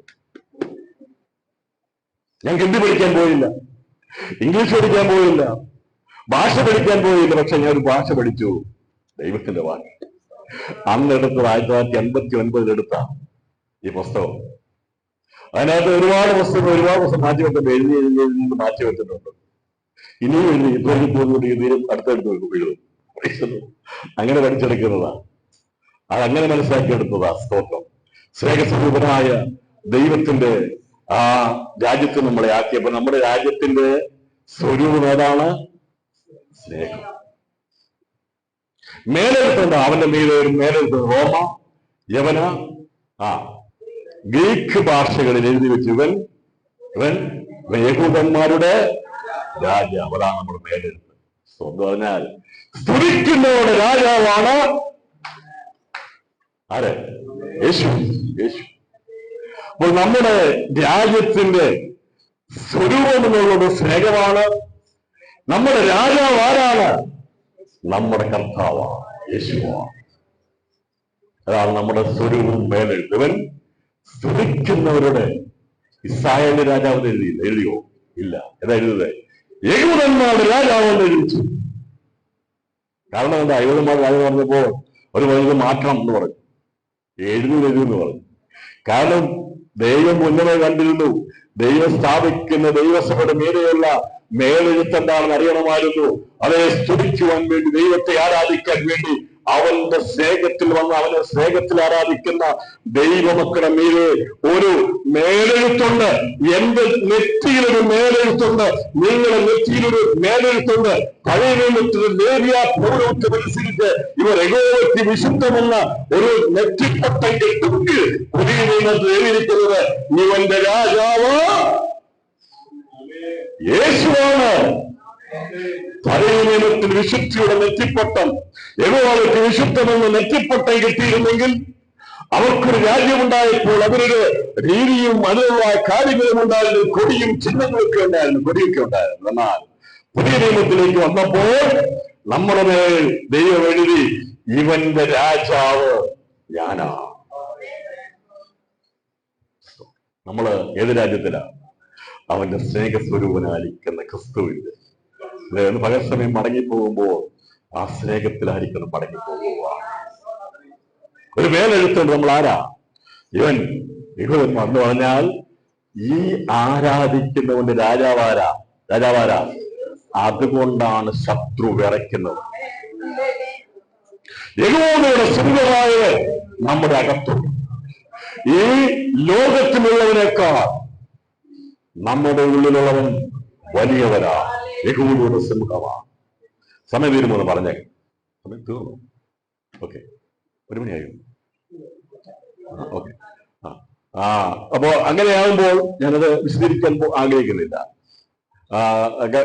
ഞാൻ ഹിന്ദി പഠിക്കാൻ പോയില്ല. ഇംഗ്ലീഷ് പഠിക്കാൻ പോയില്ല, ഭാഷ പഠിക്കാൻ പോയില്ല. പക്ഷെ ഞാൻ ഒരു ഭാഷ പഠിച്ചു, ദൈവത്തിന്റെ ഭാഷ. അന്നെടുത്തത് 1989 എടുത്താണ് ഈ പുസ്തകം. അതിനകത്ത് ഒരുപാട് പുസ്തകം മാറ്റിവെക്കുന്നുണ്ട്, എഴുതി മാറ്റിവെച്ചിട്ടുണ്ട്. ഇനിയും എഴുതി ഇപ്പോഴും പോകുന്നത് ഇതിലും അടുത്തെടുത്ത് എഴുതും. അങ്ങനെ പഠിച്ചെടുക്കുന്നതാണ്, അതങ്ങനെ മനസ്സിലാക്കിയെടുത്തതാ. സ്തോത്രം. സ്നേഹസ്വരൂപനായ ദൈവത്തിന്റെ ആ രാജ്യത്ത് നമ്മളെ ആക്കിയപ്പോ നമ്മുടെ രാജ്യത്തിന്റെ സ്വരൂപം ഏതാണ്? സ്നേഹം. മേലെടുത്തുണ്ട്, അവന്റെ മീതെ ഒരു മേലെടുത്ത് റോമ, യവന, ഗ്രീക്ക് ഭാഷകളിൽ എഴുതി വെച്ചു ഇവൻ യഹൂദന്മാരുടെ രാജാവ്. അതാണ് നമ്മുടെ മേലെടുത്ത്. എന്ന് പറഞ്ഞാൽ സ്തുതിക്കുന്നവരുടെ രാജാവാണ് ആര്? യേശു. അപ്പോൾ നമ്മുടെ രാജ്യത്തിന്റെ സ്വരൂപം എന്നുള്ളത് സ്നേഹമാണ്. നമ്മുടെ രാജാവ് ആരാണ്? നമ്മുടെ കർത്താവാണ്, യേശുവാണ്. അതാണ് നമ്മുടെ സ്വരൂപം മേലെഴുത്തവൻ സ്തുതിക്കുന്നവരുടെ. ഇസ്രായേലിന്റെ രാജാവ് എഴുതിയോ? ഇല്ല. എന്താ എഴുതുന്നത്? യഹൂദന്മാരുടെ രാജാവ് എന്ന് എഴുതിച്ചു. കാരണം എന്താ? യഹൂദന്മാരുടെ രാജാവ് പറഞ്ഞപ്പോ ഒരു പറഞ്ഞത് മാറ്റണം എന്ന് പറഞ്ഞു, എഴുതുമെന്ന് പറഞ്ഞു. കാരണം ദൈവം മുന്നമേ കണ്ടിരുന്നു, ദൈവം സ്ഥാപിക്കുന്ന ദൈവസഭയുടെ മീതെയുള്ള മേലെഴുത്ത് എന്താണെന്ന് അറിയണമായിരുന്നു. അവരെ സ്തുതിക്കുവാൻ വേണ്ടി, ദൈവത്തെ ആരാധിക്കാൻ വേണ്ടി അവന്റെ സ്നേഹത്തിൽ വന്ന് അവനെ സ്നേഹത്തിൽ ആരാധിക്കുന്ന ദൈവമക്കളുടെ മീതെ ഒരു മേലെഴുത്തുണ്ട്. എന്റെ നെറ്റിയിലൊരു മേലെഴുത്തുണ്ട്, നിങ്ങളുടെ നെറ്റിയിലൊരു മേലെഴുത്തുണ്ട്. പഴയ നിയമത്തിൽ ലേവ്യ പൗരോഹിത്യമനുസരിച്ച് ഇവർ യഹോവയ്ക്ക് വിശുദ്ധമെന്ന ഒരു നെറ്റിപ്പട്ടം കെട്ടുമെങ്കിൽ പുതിയ നിയമത്തിൽ എഴുതിയിരിക്കുന്നത് ഇവന്റെ രാജാവ് യേശുവാണ്. പഴയ നിയമത്തിൽ വിശുദ്ധിയുടെ നെറ്റിപ്പട്ടം, യഹോവയ്ക്ക് വിശുദ്ധമെന്ന് നെറ്റിപ്പട്ടം കിട്ടിയിരുന്നെങ്കിൽ അവർക്കൊരു രാജ്യമുണ്ടായപ്പോൾ അവരൊരു രീതിയും അതിനുള്ള കാര്യങ്ങളും ഉണ്ടായിരുന്നു, കൊടിയും ചിഹ്നങ്ങളൊക്കെ ഉണ്ടായിരുന്നു. എന്നാൽ പുതിയ നിയമത്തിലേക്ക് വന്നപ്പോൾ നമ്മുടെ മേൽ ദൈവം എഴുതി ഇവന്റെ രാജാവ് ഞാനാ. നമ്മള് ഏത് രാജ്യത്തിലാണ്? അവന്റെ സ്നേഹസ്വരൂപനായിരിക്കുന്ന ക്രിസ്തുവിന്റെ. പകൽ സമയം മടങ്ങിപ്പോകുമ്പോൾ ആ സ്നേഹത്തിലായിരിക്കണം മടങ്ങിപ്പോകുക. ഒരു മേലെഴുത്തുണ്ട്. നമ്മൾ ആരാ? ഇവൻ യഹോവന്മാർ എന്ന് പറഞ്ഞാൽ ഈ ആരാധിക്കുന്നവന്റെ രാജാവാരാ? അതുകൊണ്ടാണ് ശത്രു വിറയ്ക്കുന്നത്. യഹോവയുടെ സ്വന്തമായത് നമ്മുടെ അകത്തുണ്ട്. ഈ ലോകത്തിലുള്ളവനേക്കാൾ നമ്മുടെ ഉള്ളിലുള്ളവൻ വലിയവരാ. യഹോവയുടെ സിംഹമാണ്. സമയം തീരുമോ എന്ന് പറഞ്ഞേ? സമയം തീർന്നു. ഓക്കെ, 1 മണിയായി. ഓക്കെ. അപ്പോ അങ്ങനെയാകുമ്പോൾ ഞാനത് വിശദീകരിക്കാൻ ആഗ്രഹിക്കുന്നില്ല.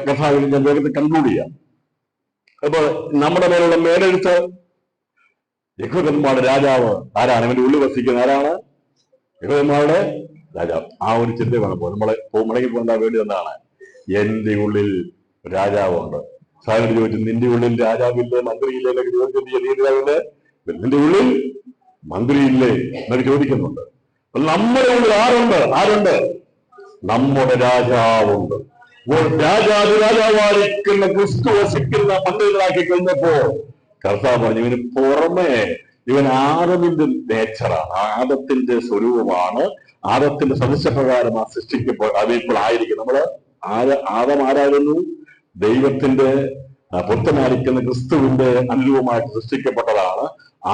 കഥാവിൽ ഞാൻ വേഗത്തിൽ കൺക്ലൂഡ് ചെയ്യാം. അപ്പൊ നമ്മുടെ മേലുള്ള മേലെഴുത്ത് യഹൂദന്മാരുടെ രാജാവ് ആരാണ്? അവന്റെ ഉള്ളിൽ വസിക്കുന്ന ആരാണ്? യഹൂദന്മാരുടെ രാജാവ്. ആ ഒരു ചിന്ത വേണം. നമ്മളെ മടങ്ങി പോകേണ്ട വേണ്ടി എന്താണ്? എന്റെ ഉള്ളിൽ രാജാവുണ്ട്. സാറിനോട് ചോദിച്ചു, നിന്റെ ഉള്ളിൽ രാജാവില്ലേ, മന്ത്രിയില്ലേ എന്നൊക്കെ ചോദിച്ചില്ലേ? നിന്റെ ഉള്ളിൽ മന്ത്രിയില്ലേ എന്നൊക്കെ ചോദിക്കുന്നുണ്ട്. നമ്മുടെ ഉള്ളിൽ ആരുണ്ട്? നമ്മുടെ രാജാവുണ്ട്. രാജാവായിരിക്കുന്ന ക്രിസ്തു വസിക്കുന്ന പദ്ധതികളാക്കി കഴിഞ്ഞപ്പോ കർത്താവ് പറഞ്ഞു, ഇവന് പുറമെ ഇവൻ ആദമിന്റെ നേച്ചറാണ്, ആദത്തിന്റെ സ്വരൂപമാണ്, ആദത്തിന്റെ സദൃശപ്രകാരം ആ സൃഷ്ടിക്കപ്പോൾ അതിപ്പോൾ ആയിരിക്കും. നമ്മള് ആദം ആരായിരുന്നു? ദൈവത്തിന്റെ പുത്രനായിരിക്കുന്ന ക്രിസ്തുവിന്റെ അനുരൂപമായിട്ട് സൃഷ്ടിക്കപ്പെട്ടതാണ്.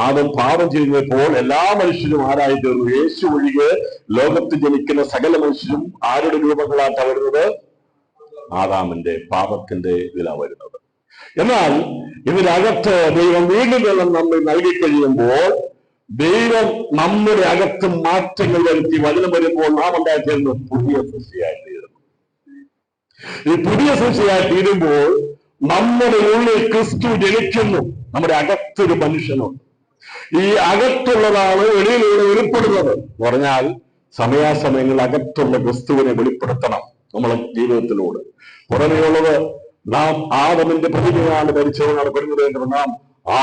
ആദം പാപം ചെയ്യുന്നപ്പോൾ എല്ലാ മനുഷ്യരും ആരായി തീർന്നു? യേശു ഒഴികെ ലോകത്ത് ജനിക്കുന്ന സകല മനുഷ്യരും ആരുടെ രൂപങ്ങളായിട്ടാ വരുന്നത്? ആദാമിന്റെ പാപത്തിന്റെ ഇതിലാണ് വരുന്നത്. എന്നാൽ ഇതിനകത്ത് ദൈവം വീണ്ടും വെള്ളം നമ്മൾ നൽകി കഴിയുമ്പോൾ ദൈവം നമ്മുടെ അകത്ത് മാറ്റങ്ങൾ വരുത്തി വചനം വരുമ്പോൾ നാം ഉണ്ടാക്കിയിരുന്ന പുതിയ സൃഷ്ടിയായി തീരുന്നു. ഈ പുതിയ സൃഷ്ടിയായി തീരുമ്പോൾ നമ്മുടെ ഉള്ളിൽ ക്രിസ്തു ജനിക്കുന്നു. നമ്മുടെ അകത്തൊരു മനുഷ്യനുണ്ട്. ഈ അകത്തുള്ളതാണ് വെളിയിലൂടെ വെളിപ്പെടുന്നത് എന്ന് പറഞ്ഞാൽ സമയാസമയങ്ങളിൽ അകത്തുള്ള ക്രിസ്തുവിനെ വെളിപ്പെടുത്തണം നമ്മളെ ജീവിതത്തിലൂടെ. പുറമെയുള്ളത് നാം ആദമിന്റെ പ്രതിമയാണ് ധരിച്ചവനാണ് പറയുന്നത്. നാം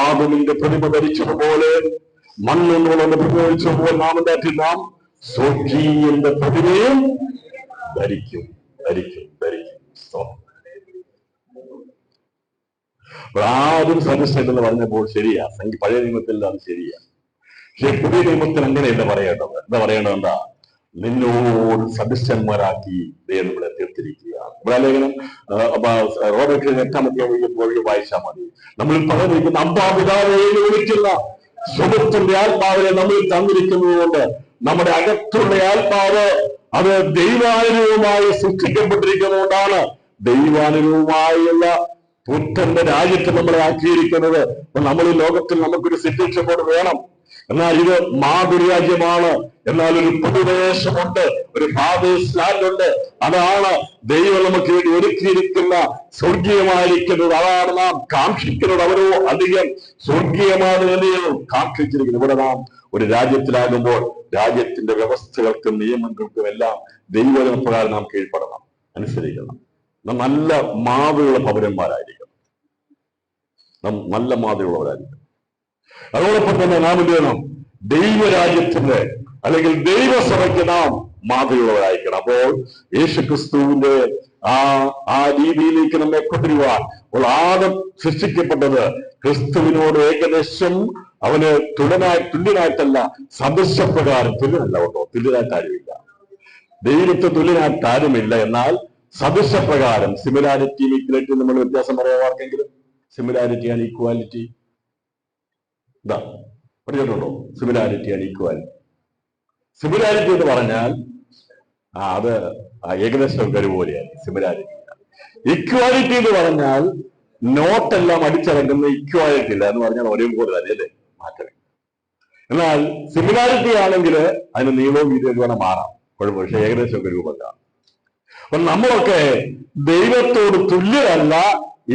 ആദമിന്റെ പ്രതിമ ധരിച്ചതുപോലെ, മണ്ണെന്നുള്ളത് പ്രതിമ ധരിച്ചതുപോലെ നാം സ്വർഗീയന്റെ പ്രതിമയും ധരിക്കും. ആരും സദസ്യം എന്ന് പറഞ്ഞപ്പോൾ ശരിയാ, പഴയ നിയമത്തിൽ അത് ശരിയാ. പക്ഷെ പുതിയ നിയമത്തിൽ അങ്ങനെയല്ല പറയേണ്ടത്. എന്താ പറയേണ്ടത്? എന്താ? നിന്നോട് സദസ്യന്മാരാക്കി ദൈവം നമ്മളെ തീർത്തിരിക്കുകയാണ്. ഇവിടെ ലേഖനം റോമർക്ക് 8 വായിച്ചാൽ മതി. നമ്മൾ പറഞ്ഞിരിക്കുന്ന അബ്ബാപിതാവേ എന്ന് വിളിക്കുന്ന സ്വമത്തിന്റെ ആത്മാവിനെ നമ്മൾ തന്നിരിക്കുന്നത് കൊണ്ട് നമ്മുടെ അകത്തുള്ള ആത്മാവ് അത് ദൈവാനുരൂപമായി സൃഷ്ടിക്കപ്പെട്ടിരിക്കുന്നതുകൊണ്ടാണ് ദൈവാനുരൂപമായുള്ള പുത്രന്റെ രാജ്യത്ത് നമ്മളെ ആക്കിയിരിക്കുന്നത്. നമ്മൾ ഈ ലോകത്തിൽ നമുക്കൊരു സിറ്റിസൺഷിപ്പ് വേണം. എന്നാൽ ഇത് മാതൃരാജ്യമാണ്. എന്നാൽ ഒരു പൊതുദേശമുണ്ട്, ഒരു ഫാദേഴ്സ് ലാൻഡ് ഉണ്ട്. അതാണ് ദൈവം നമുക്ക് വേണ്ടി ഒരുക്കിയിരിക്കുന്ന സ്വർഗീയമായിരിക്കുന്നത്. അതാണ് നാം കാക്ഷിക്കുന്നത്. അവരോ അധികം സ്വർഗീയമാണ് കാക്ഷിച്ചിരിക്കുന്നത്. ഇവിടെ നാം ഒരു രാജ്യത്തിലാകുമ്പോൾ രാജ്യത്തിന്റെ വ്യവസ്ഥകൾക്കും നിയമങ്ങൾക്കും എല്ലാം ദൈവപ്രകാരം നാം കീഴ്പ്പെടണം, അനുസരിക്കണം. നാം നല്ല മാതൃയുള്ള പൗരന്മാരായിരിക്കണം. നാം നല്ല മാതൃയുള്ളവരായിരിക്കണം. അതോടൊപ്പം തന്നെ നാം എന്ത് ചെയ്യണം? ദൈവരാജ്യത്തിന്റെ അല്ലെങ്കിൽ ദൈവസഭയ്ക്ക് നാം മാതൃയുള്ളവരായിരിക്കണം. അപ്പോൾ യേശുക്രിസ്തുവിന്റെ ആ രീതിയിലേക്ക് നമ്മെ കൊണ്ടുവരുവാൻ ആദം സൃഷ്ടിക്കപ്പെട്ടത് ക്രിസ്തുവിനോട് ഏകദേശം അവന് തുല്യനായിട്ടല്ല, സദൃശപ്രകാരം തുല്യനല്ല കേട്ടോ. തുല്യനായിട്ട് ആരുമില്ല, ദൈവത്തെ തുല്യനായിട്ട് ആരുമില്ല. എന്നാൽ സദൃശപ്രകാരം സിമിലാരിറ്റി ഈക്വാലിറ്റി നമ്മൾ വ്യത്യാസം പറയാവാർക്കെങ്കിലും സിമിലാരിറ്റി ആൻഡ് ഈക്വാലിറ്റി ഇതാ പഠിച്ചിട്ടുണ്ടോ? Similarity and equality. സിമിലാരിറ്റി എന്ന് പറഞ്ഞാൽ അത് ഏകദേശം കരുപോലെയാണ് സിമിലാരിറ്റി. ഈക്വാലിറ്റി എന്ന് പറഞ്ഞാൽ നോട്ടെല്ലാം അടിച്ചിറങ്ങുന്ന ഈക്വാലിറ്റി ഇല്ല എന്ന് പറഞ്ഞാൽ ഒരേപോലെ തന്നെ അല്ലേ, മാറ്റം. എന്നാൽ സിമിലാരിറ്റി ആണെങ്കിൽ അതിന് നീളവും വീതിയൊക്കെ വേണം മാറാം, കുഴപ്പം. പക്ഷെ ഏകദേശം ഒക്കെ രൂപത്താണ്. അപ്പൊ നമ്മളൊക്കെ ദൈവത്തോട് തുല്യരല്ല,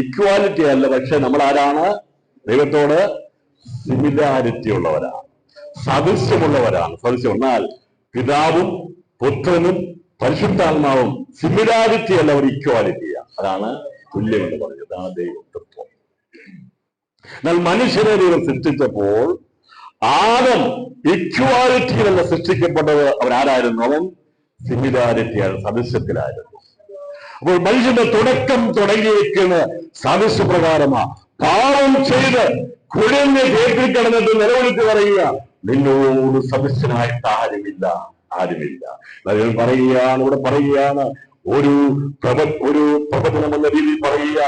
ഈക്വാലിറ്റി അല്ല. പക്ഷെ നമ്മൾ ആരാണ്? ദൈവത്തോട് സിമിലാരിറ്റി ഉള്ളവരാണ്, സദൃശ്യമുള്ളവരാണ്. സദൃശ്യം എന്നാൽ പിതാവും പുത്രനും പരിശുദ്ധാത്മാവും സിമിലാരിറ്റി അല്ല, അവർ ഈക്വാലിറ്റിയാണ്. അതാണ് തുല്യം എന്ന് പറഞ്ഞത്. അതാണ് ദൈവത്വം. എന്നാൽ മനുഷ്യനെ ദൈവം സൃഷ്ടിച്ചപ്പോൾ ആദം ഈക്വാലിറ്റിയിലല്ല സൃഷ്ടിക്കപ്പെട്ടത്. അവരാരായിരുന്നു? അവൻ സിമിലാരിറ്റിയാണ്, സദൃശ്യത്തിലായിരുന്നു. അപ്പോൾ മനുഷ്യന്റെ തുടക്കം തുടങ്ങിയിരിക്കുന്ന സദൃശ്യപ്രകാരമാണ്. പാപം ചെയ്ത് കുഴഞ്ഞ് കേട്ടിൽ കിടന്നിട്ട് നിലവിളിച്ച് പറയുക, നിന്നോട് സദൃശ്യനായിട്ട് ആരുമില്ല. പറയുകയാണ് ഒരു പ്രവചനം എന്ന രീതിയിൽ പറയുക,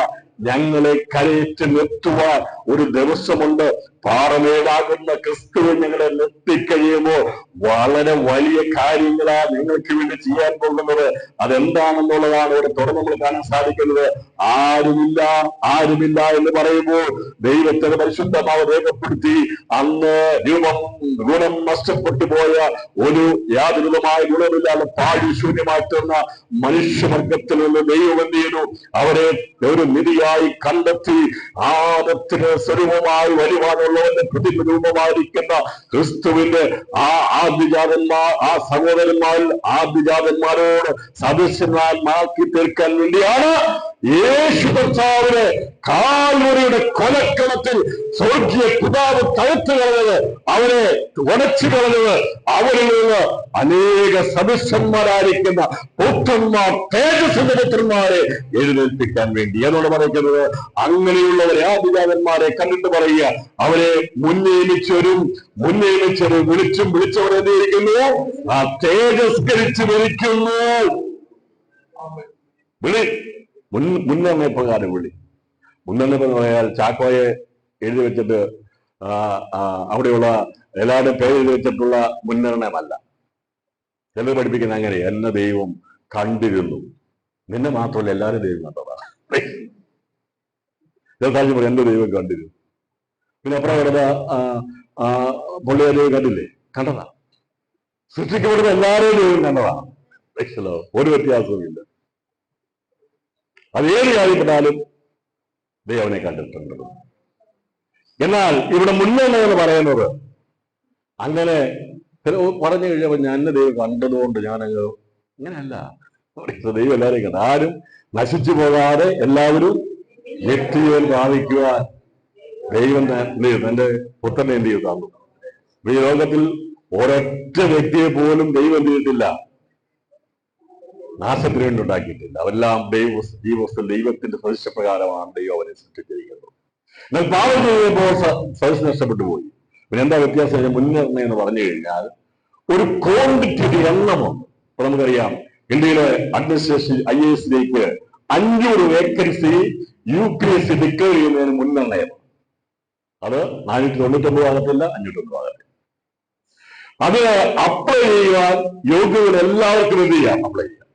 ഞങ്ങളെ കരയേറ്റ് നിർത്തുവാൻ ഒരു ദിവസമുണ്ട്. പാറമേടാകുന്ന ക്രിസ്തുവിൽ ഞങ്ങളെ നിർത്തിക്കഴിയുമ്പോൾ വളരെ വലിയ കാര്യങ്ങളാണ് നിങ്ങൾക്ക് വേണ്ടി ചെയ്യാൻ പോകുന്നത്. അതെന്താണെന്നുള്ളതാണ് ഇവിടെ തുറന്ന് നമ്മൾ കാണാൻ സാധിക്കുന്നത്. ആരുമില്ല എന്ന് പറയുമ്പോൾ ദൈവത്തിന് പരിശുദ്ധമാവ് രേഖപ്പെടുത്തി അന്ന് ഗുണം നഷ്ടപ്പെട്ടു പോയ ഒരു യാതൊരുമായ ഗുണമില്ലാതെ പാഴിശൂന്യമാറ്റുന്ന മനുഷ്യവർഗത്തിൽ നിന്ന് ദൈവം എന്ത് ചെയ്തു? അവരെ ഒരു നിധിയായി കണ്ടെത്തി ആദത്തിന് സ്വരൂപമായി വരുവാനുള്ളവന്റെ പ്രതിരൂപമായിരിക്കുന്ന ക്രിസ്തുവിന്റെ ആ സഹോദരന്മാരിൽ ആദ്യജാതന്മാരോട് സദൃശന്മാക്കി തീർക്കാൻ വേണ്ടിയാണ് യേശു കർത്താവിനെ കാൽവരിയുടെ കൊലക്കളത്തിൽ സ്വർഗീയ പിതാവ് തകർത്ത് കളഞ്ഞത്, അവരെ ഉടച്ചു കളഞ്ഞത്. അവരിൽ നിന്ന് അനേക സദൃശന്മാരായിരിക്കുന്ന പുത്രന്മാർ, തേജസ്സിന്റെ പുത്രന്മാരെ എഴുന്നേൽപ്പിക്കാൻ വേണ്ടി. എന്നോട് പറയുന്നത് അങ്ങനെയുള്ളവരെ ആദിജാതന്മാരെ കണ്ടിട്ട് പറയുക, അവരെ മുന്നേമിച്ചവരും വിളിച്ചവർ എന്തിരിക്കുന്നു? ആ തേജസ്കരിച്ച് വിളിക്കുന്നു. മുന്നമ്മ പ്രകാരം മുന്നമ്മ പറയാൽ ചാക്കോയെ എഴുതി വെച്ചിട്ട് അവിടെയുള്ള എല്ലാവരുടെയും പേര് എഴുതി വെച്ചിട്ടുള്ള മുൻനിർണയമല്ല. ചിലർ പഠിപ്പിക്കുന്ന അങ്ങനെ, എന്നെ ദൈവം കണ്ടിരുന്നു. നിന്നെ മാത്രമല്ല, എല്ലാവരും ദൈവം കണ്ടതാണ്. പറയും എന്റെ ദൈവം കണ്ടിരുന്നു. പിന്നെ അപ്പുറം വരുന്ന പുള്ളിയെ ദൈവം കണ്ടില്ലേ? കണ്ടതാ. സൃഷ്ടിക്കപ്പെടുന്ന എല്ലാവരെയും ദൈവം കണ്ടതാണ്. ഒരു വ്യത്യാസവുമില്ല. അത് ഏത് കാര്യപ്പെട്ടാലും ദൈവനെ കണ്ടിട്ടുണ്ട്. എന്നാൽ ഇവിടെ മുന്നേണം എന്ന് പറയുന്നത് അങ്ങനെ പറഞ്ഞു കഴിഞ്ഞപ്പോൾ ഞാൻ എന്നെ ദൈവം കണ്ടതുകൊണ്ട് ഞാനങ്ങ് അങ്ങനെയല്ല. ദൈവം എല്ലാവരെയും കണ്ട, ആരും നശിച്ചു പോകാതെ എല്ലാവരും വ്യക്തികൾ പ്രാപിക്കുവാൻ ദൈവം തന്റെ പുത്രനെ എന്ത് ചെയ്തു തന്നു. ഈ ലോകത്തിൽ ഒരൊറ്റ വ്യക്തിയെ പോലും ദൈവം എന്ത് ചെയ്തിട്ടില്ല, നാശത്തിന് വേണ്ടി ഉണ്ടാക്കിയിട്ടില്ല. അവരെല്ലാം ദൈവത്തിന്റെ സദൃശപ്രകാരമാണ് ദൈവം അവരെ സൃഷ്ടിച്ചിരിക്കുന്നത്. എന്നാൽ പാപം ചെയ്യുമ്പോൾ സദസ് നഷ്ടപ്പെട്ടു പോയി. പിന്നെ എന്താ വ്യത്യാസം? മുൻനിർണയം എന്ന് പറഞ്ഞു കഴിഞ്ഞാൽ ഒരു ക്വാണ്ടിറ്റി, ഒരു എണ്ണമുണ്ട്. അപ്പൊ നമുക്കറിയാം ഇന്ത്യയിലെ അഡ്മിനിസ്ട്രേഷൻ IASലേക്ക് 500 വേക്കൻസി UPSC ഡിക്ലെയർ ചെയ്യുന്നതിന് മുൻനിർണയം. അത് 499 ആകത്തില്ല, 500 ആകത്തില്ല. അത് അപ്ലൈ ചെയ്യുവാൻ യോഗ്യത എല്ലാവർക്കും എന്ത് ചെയ്യാം? അപ്ലൈ ചെയ്യാം,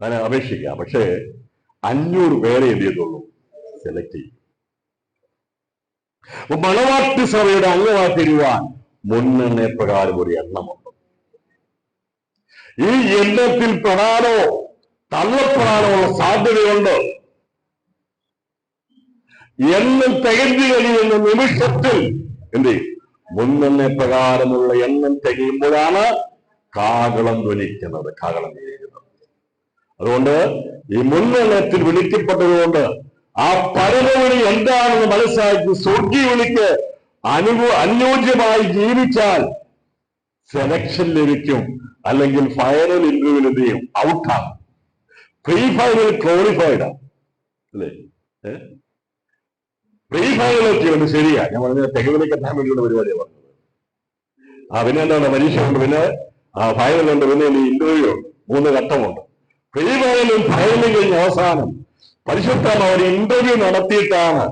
അതിനെ അപേക്ഷിക്കാം. പക്ഷേ 500 പേരെ എന്ത് ചെയ്തുള്ളൂ? സെലക്ട് ചെയ്യും. അപ്പൊ മണവാട്ടി സഭയുടെ അംഗമായി തീരുവാൻ മുൻനിർണയ പ്രകാരം ഒരു എണ്ണമുണ്ട്. ഈ എണ്ണത്തിൽ പെടാനോ തള്ളപ്പെടാനോ ഉള്ള സാധ്യതയുണ്ട്. എണ്ണം തികഞ്ഞു കഴിയുന്ന നിമിഷത്തിൽ എന്ത് ചെയ്യും? മുൻനിർണയ പ്രകാരമുള്ള എണ്ണം തികയുമ്പോഴാണ് കാഹളം ധ്വനിക്കുന്നത്, കാഹളം ധ്വനിക്കുന്നത്. അതുകൊണ്ട് ഈ മുൻനിർണയത്തിൽ വിളിക്കപ്പെട്ടതുകൊണ്ട് ആ പരമവിളി എന്താണെന്ന് മനസ്സിലാക്കി സ്വർഗീയ വിളിക്ക് അനുയോജ്യമായി ജീവിച്ചാൽ സെലക്ഷൻ ലഭിക്കും. അല്ലെങ്കിൽ ഫൈനൽ ഇന്റർവ്യൂവിൽ എന്ത് ചെയ്യും? ഔട്ടാണ്. പ്രീ ഫൈനൽ ക്വാളിഫൈഡ് അല്ലേ? പ്രീ ഫൈനലൊക്കെ ഉണ്ട്, ശരിയാ. ഞാൻ പറഞ്ഞ തികവിലേക്ക് എത്താൻ വേണ്ടിയുള്ള പരിപാടിയാണ് പറഞ്ഞത്. പിന്നെ എന്താണ്? പരീക്ഷ ഉണ്ട്, പിന്നെ ഫൈനലുണ്ട്, പിന്നെ ഇന്റർവ്യൂ ഉണ്ട്. 3 ഘട്ടമുണ്ട്. പ്രീ ഫൈനലും ഫൈനലും കഴിഞ്ഞ് അവസാനം പരിശുദ്ധമാണ് അവർ ഇന്റർവ്യൂ നടത്തിയിട്ടാണ്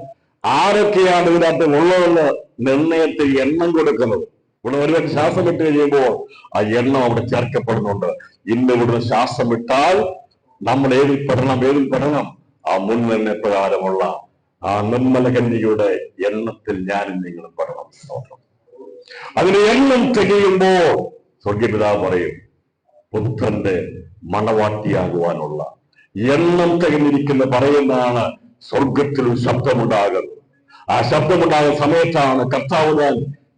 ആരൊക്കെയാണ് ഇതിനകത്ത് ഉള്ളതെന്ന് നിർണയത്തിൽ എണ്ണം കൊടുക്കുന്നത്. ഇവിടെ ഒരുപാട് ശ്വാസം വിട്ട് കഴിയുമ്പോൾ ആ എണ്ണം അവിടെ ചേർക്കപ്പെടുന്നുണ്ട്. ഇന്ന് ഇവിടുന്ന് ശ്വാസം വിട്ടാൽ നമ്മൾ ഏതിൽ പെടണം? ആ മുൻനിർണയ പ്രകാരമുള്ള ആ നിർമ്മല കന്യകയുടെ എണ്ണത്തിൽ ഞാനും നിങ്ങളും പെടണം. അതിന് എണ്ണം തികയുമ്പോൾ സ്വർഗപിതാവ് പറയും, പുത്രന്റെ മണവാട്ടിയാകുവാനുള്ള എണ്ണം തികഞ്ഞിരിക്കുന്ന പറയുന്നതാണ് സ്വർഗത്തിൽ ഒരു ശബ്ദമുണ്ടാകുന്നത്. ആ ശബ്ദമുണ്ടാകുന്ന സമയത്താണ് കർത്താവ് താൻ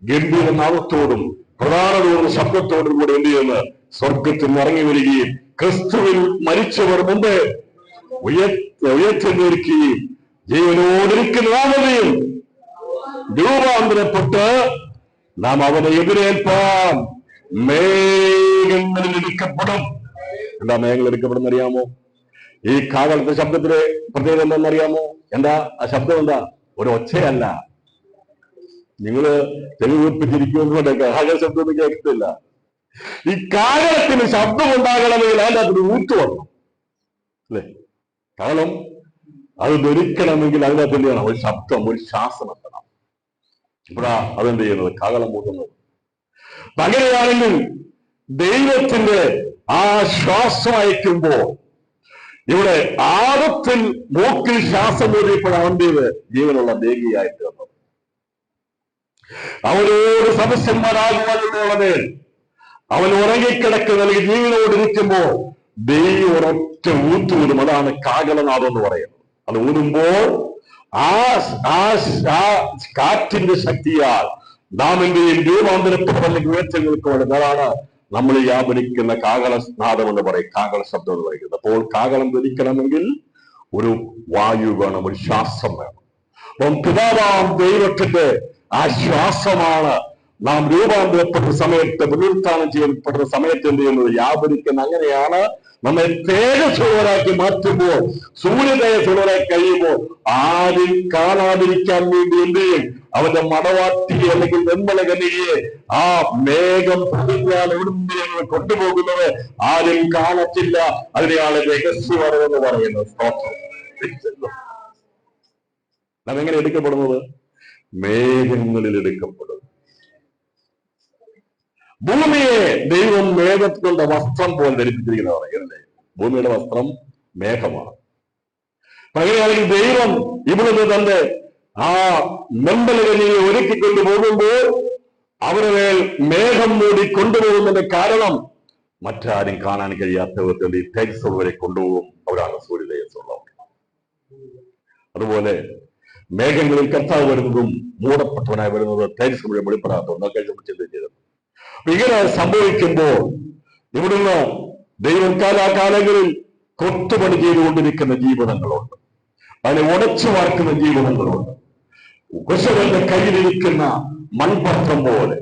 ഗംഭീര നാമത്തോടും പ്രധാനതോടും ശബ്ദത്തോടും കൂടെ എന്ത് ചെയ്യുന്നത്? സ്വർഗത്തിൽ നിന്ന് ഇറങ്ങി വരികയും ക്രിസ്തുവിൽ മരിച്ചവർ മുമ്പേ ഉയർത്തിയിരിക്കുകയും ജീവനോടിരിക്കുന്ന നാമതയും രൂപാന്തരപ്പെട്ട് നാം അവനെ എതിരേൽപ്പാൻ മേഘങ്ങളിൽ എടുക്കപ്പെടും. എന്താ മേഘങ്ങൾ എടുക്കപ്പെടുന്ന അറിയാമോ? ഈ കാഹളത്തെ ശബ്ദത്തിലെ പ്രത്യേകത എന്താണെന്നറിയാമോ? എന്താ ആ ശബ്ദം? എന്താ? ഒരു ഒച്ചയല്ല. നിങ്ങള് തെളിവിപ്പിച്ചിരിക്കുന്നുണ്ട്, കാഹള ശബ്ദമൊന്നും കേൾക്കത്തില്ല. ഈ കാഹളത്തിന് ശബ്ദം ഉണ്ടാകണമെങ്കിൽ അതിൻ്റെ അകത്തൊരു ഊത്ത് വന്നു അല്ലേ? കാഹളം അത് ധരിക്കണമെങ്കിൽ അതിനകത്ത് എന്ത് ചെയ്യണം? ഒരു ശബ്ദം, ഒരു ശ്വാസം എത്തണം. ഇപ്പോഴാ അതെന്ത് ചെയ്യുന്നത്? കാഹളം കൂട്ടുന്നത്. അങ്ങനെയാണെങ്കിൽ ദൈവത്തിന്റെ ആ ശ്വാസം അയക്കുമ്പോൾ ഇവിടെ ആഴത്തിൽ മൂക്കിൽ ശ്വാസം ഊതിയപ്പോഴാണ് എന്ത് ചെയ്ത് ജീവനുള്ള ദേഹിയായിട്ട് വന്നത്. അവനോട് സദസ്യന്മാരാകുവാനുള്ളവരെ അവൻ ഉറങ്ങിക്കിടക്കുന്ന അല്ലെങ്കിൽ ജീവനോടിരിക്കുമ്പോൾ ദൈവം ഒരൊറ്റ ഊത്തൂരും. അതാണ് കാഹളനാദം എന്ന് പറയുന്നത്. അത് ഊതുമ്പോൾ ആ കാറ്റിന്റെ ശക്തിയാൽ നാം എന്തെയും രൂപാന്തരപ്പെടും, അല്ലെങ്കിൽ ഉയർച്ചങ്ങൾക്ക് വേണ്ടി. അതാണ് നമ്മൾ വ്യാപരിക്കുന്ന കാഹളനാദം എന്ന് പറയും, കാഹള ശബ്ദം എന്ന് പറയുന്നത്. അപ്പോൾ കാഹളം ധരിക്കണമെങ്കിൽ ഒരു വായു വേണം, ഒരു ശ്വാസം വേണം. അപ്പം പിതാവാം ദൈവത്തിന്റെ ആ ശ്വാസമാണ് നാം രൂപാന്തരപ്പെട്ട സമയത്ത്, പുനരുത്ഥാനം ചെയ്യപ്പെട്ട സമയത്ത് എന്ത് ചെയ്യുന്നത്? വ്യാപരിക്കുന്ന. അങ്ങനെയാണ് നമ്മെ തേജസ്സുള്ളവരാക്കി മാറ്റുമ്പോൾ, സൂര്യതേജസ്സുള്ളവരായി കഴിയുമ്പോൾ ആരും കാണാതിരിക്കാൻ വേണ്ടി എന്ത് ചെയ്യും? അവന്റെ മണവാട്ടിയെ അല്ലെങ്കിൽ നിർമ്മല കന്യകയെ ആ മേഘം പൊതിഞ്ഞാൽ എവിടുന്ന് കൊണ്ടുപോകുന്നത് ആരും കാണത്തില്ല. അതിനെയാണ് രഹസ്യവരമെന്ന് പറയുന്നത്. നാം എങ്ങനെ എടുക്കപ്പെടുന്നത്? മേഘങ്ങളിൽ എടുക്കപ്പെടും. ഭൂമിയെ ദൈവം മേഘത്തിന്റെ വസ്ത്രം പോലെ ധരിപ്പിച്ചിരിക്കുന്നതാണ്. അല്ലേ? ഭൂമിയുടെ വസ്ത്രം മേഘമാണ്. അങ്ങനെയാണെങ്കിൽ ദൈവം ഇവിടുന്ന് തന്റെ ആ നിർമ്മലകനിയെ ഒരുക്കിക്കൊണ്ട് പോകുമ്പോൾ അവരെ മേൽ മേഘം മൂടി കൊണ്ടുപോകുന്നതിന്റെ കാരണം മറ്റാരും കാണാൻ കഴിയാത്ത വിധത്തിൽ ഈ തേജസ്സുള്ളവരെ കൊണ്ടുപോകും. അവരാണ് സൂര്യതേജസ്സുള്ളവർ. അതുപോലെ മേഘങ്ങളിൽ കർത്താവ് വരുന്നതും മൂടപ്പെട്ടവനായി വരുന്നത് തേജസ് മുഴുവൻ വെളിപ്പെടാത്ത ചിന്തിച്ചത്. ഇങ്ങനെ സംഭവിക്കുമ്പോൾ ഇവിടുന്ന് ദൈവം കാലാകാലങ്ങളിൽ കൊത്തുപണി ചെയ്തുകൊണ്ടിരിക്കുന്ന ജീവിതങ്ങളുണ്ട്, അതിനെ ഉടച്ചു വാർക്കുന്ന ജീവിതങ്ങളുണ്ട്. കുശവന്റെ കയ്യിലിരിക്കുന്ന മൺപത്രം പോലെ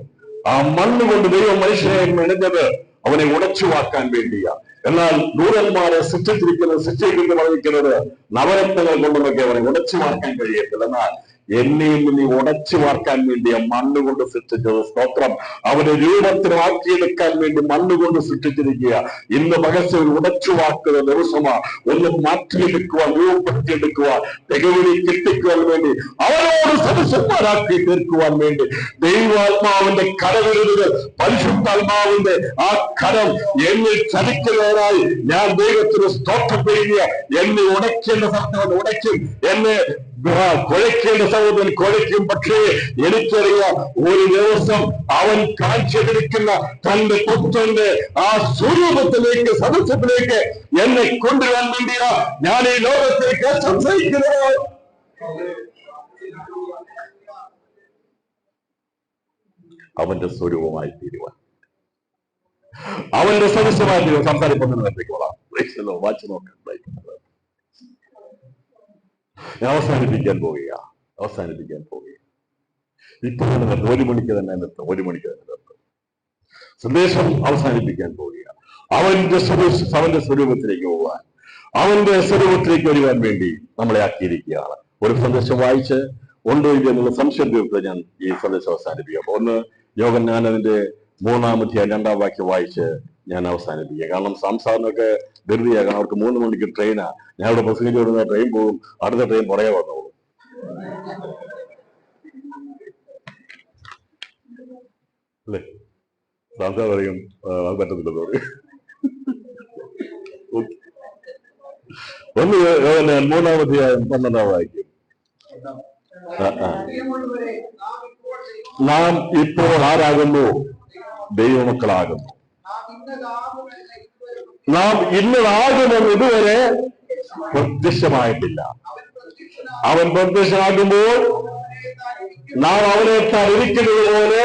ആ മണ്ണ് കൊണ്ട് ദൈവം മനുഷ്യനെ മെനഞ്ഞത് അവനെ ഉടച്ചു വാക്കാൻ വേണ്ടിയാ. എന്നാൽ ദൂതന്മാരെ ശിക്ഷിച്ചിരിക്കുന്നത് പറഞ്ഞിരിക്കുന്നത് നവരത്നങ്ങൾ കൊണ്ടെന്നൊക്കെ പറയും. ഉടച്ചു മാറ്റാൻ കഴിയത്തില്ല. എന്നാൽ എന്നെയും നീ ഉടച്ചു വാർക്കാൻ വേണ്ടി മണ്ണുകൊണ്ട് സൃഷ്ടിച്ചത്. സ്തോത്രം. അവന്റെ രൂപത്തിലാക്കിയെടുക്കാൻ വേണ്ടി മണ്ണുകൊണ്ട് സൃഷ്ടിച്ചിരിക്കുക. ഇന്ന് പകൽ ഉടച്ചു വാക്കുന്ന ദിവസമാ. ഒന്ന് മാറ്റിയെടുക്കുവാൻ, രൂപപ്പെടുത്തിയെടുക്കുവാൻ, തികവിലേക്ക് എത്തിക്കുവാൻ വേണ്ടി, അവരോട് സദസ്യന്മാരാക്കി തീർക്കുവാൻ വേണ്ടി ദൈവാത്മാവിന്റെ കരവിരുത്, പരിശുദ്ധാത്മാവിന്റെ ആ കരം എന്നിൽ ചലിക്കുന്നതിനായി ഞാൻ ദൈവത്തിന് സ്തോത്രം ചെയ്യുക. എന്നെ ഉടയ്ക്കേണ്ട സത്യം ഉടയ്ക്കും, എന്നെ കുഴയ്ക്കേണ്ട സഹോദരൻ കുഴയ്ക്കും. പക്ഷേ എനിക്കറിയാം, ഒരു ദിവസം അവൻ കാണിച്ചിരിക്കുന്ന തന്റെ പുത്രന്റെ ആ സ്വരൂപത്തിലേക്ക്, സദസ്യത്തിലേക്ക് എന്നെ കൊണ്ടുവരാൻ വേണ്ടിയാ ഞാൻ ഈ ലോകത്തേക്ക് സംസാരിക്കുന്നത്. അവന്റെ സ്വരൂപമായി തീരുവാൻ, അവന്റെ സദസ്യമായി തീരുവാൻ സംസാരിക്കുന്നതിനേക്കോളാം. വായിച്ചു നോക്കാൻ ഞാൻ അവസാനിപ്പിക്കാൻ പോവുക. ഇപ്പോൾ 1 മണിക്ക് തന്നെ നിർത്തും. സന്ദേശം അവസാനിപ്പിക്കാൻ പോവുക. അവന്റെ സ്വരൂപത്തിലേക്ക് പോകാൻ, അവന്റെ സ്വരൂപത്തിലേക്ക് വരുവാൻ വേണ്ടി നമ്മളെ ആക്കിയിരിക്കുകയാണ്. ഒരു സന്ദേശം വായിച്ച് ഉണ്ടോ ഇല്ല എന്നുള്ള സംശയം തീർത്ത് ഞാൻ ഈ സന്ദേശം അവസാനിപ്പിക്കാം. ഒന്ന് യോഹന്നാനതിന്റെ 3-ാം അധ്യായം 2-ാം വാക്യം വായിച്ച് ഞാൻ അവസാനിപ്പിക്കുക. കാരണം സംസാരമൊക്കെ ധൃതിയാകാം. അവർക്ക് 3 മണിക്ക് ട്രെയിനാ. ഞാൻ ഇവിടെ പ്രസംഗിച്ചു കൊടുക്കുന്ന ട്രെയിൻ പോകും, അടുത്ത ട്രെയിൻ പുറകെ വന്നോളൂ. അല്ലേ? സംസാരം പറയും അത് പറ്റത്തില്ലെന്ന് പറയും. ഒന്ന് 3-ാം അധ്യായം 12-ാം വാക്യം. നാം ഇപ്പോൾ ആരാകുന്നു? ദൈവമക്കളാകുന്നു. നാം ഇന്നതാകുമെന്ന് ഇതുവരെ പ്രത്യക്ഷമായിട്ടില്ല. അവൻ പ്രത്യക്ഷമാകുമ്പോൾ നാം അവനെ ഇരിക്കുന്നത് പോലെ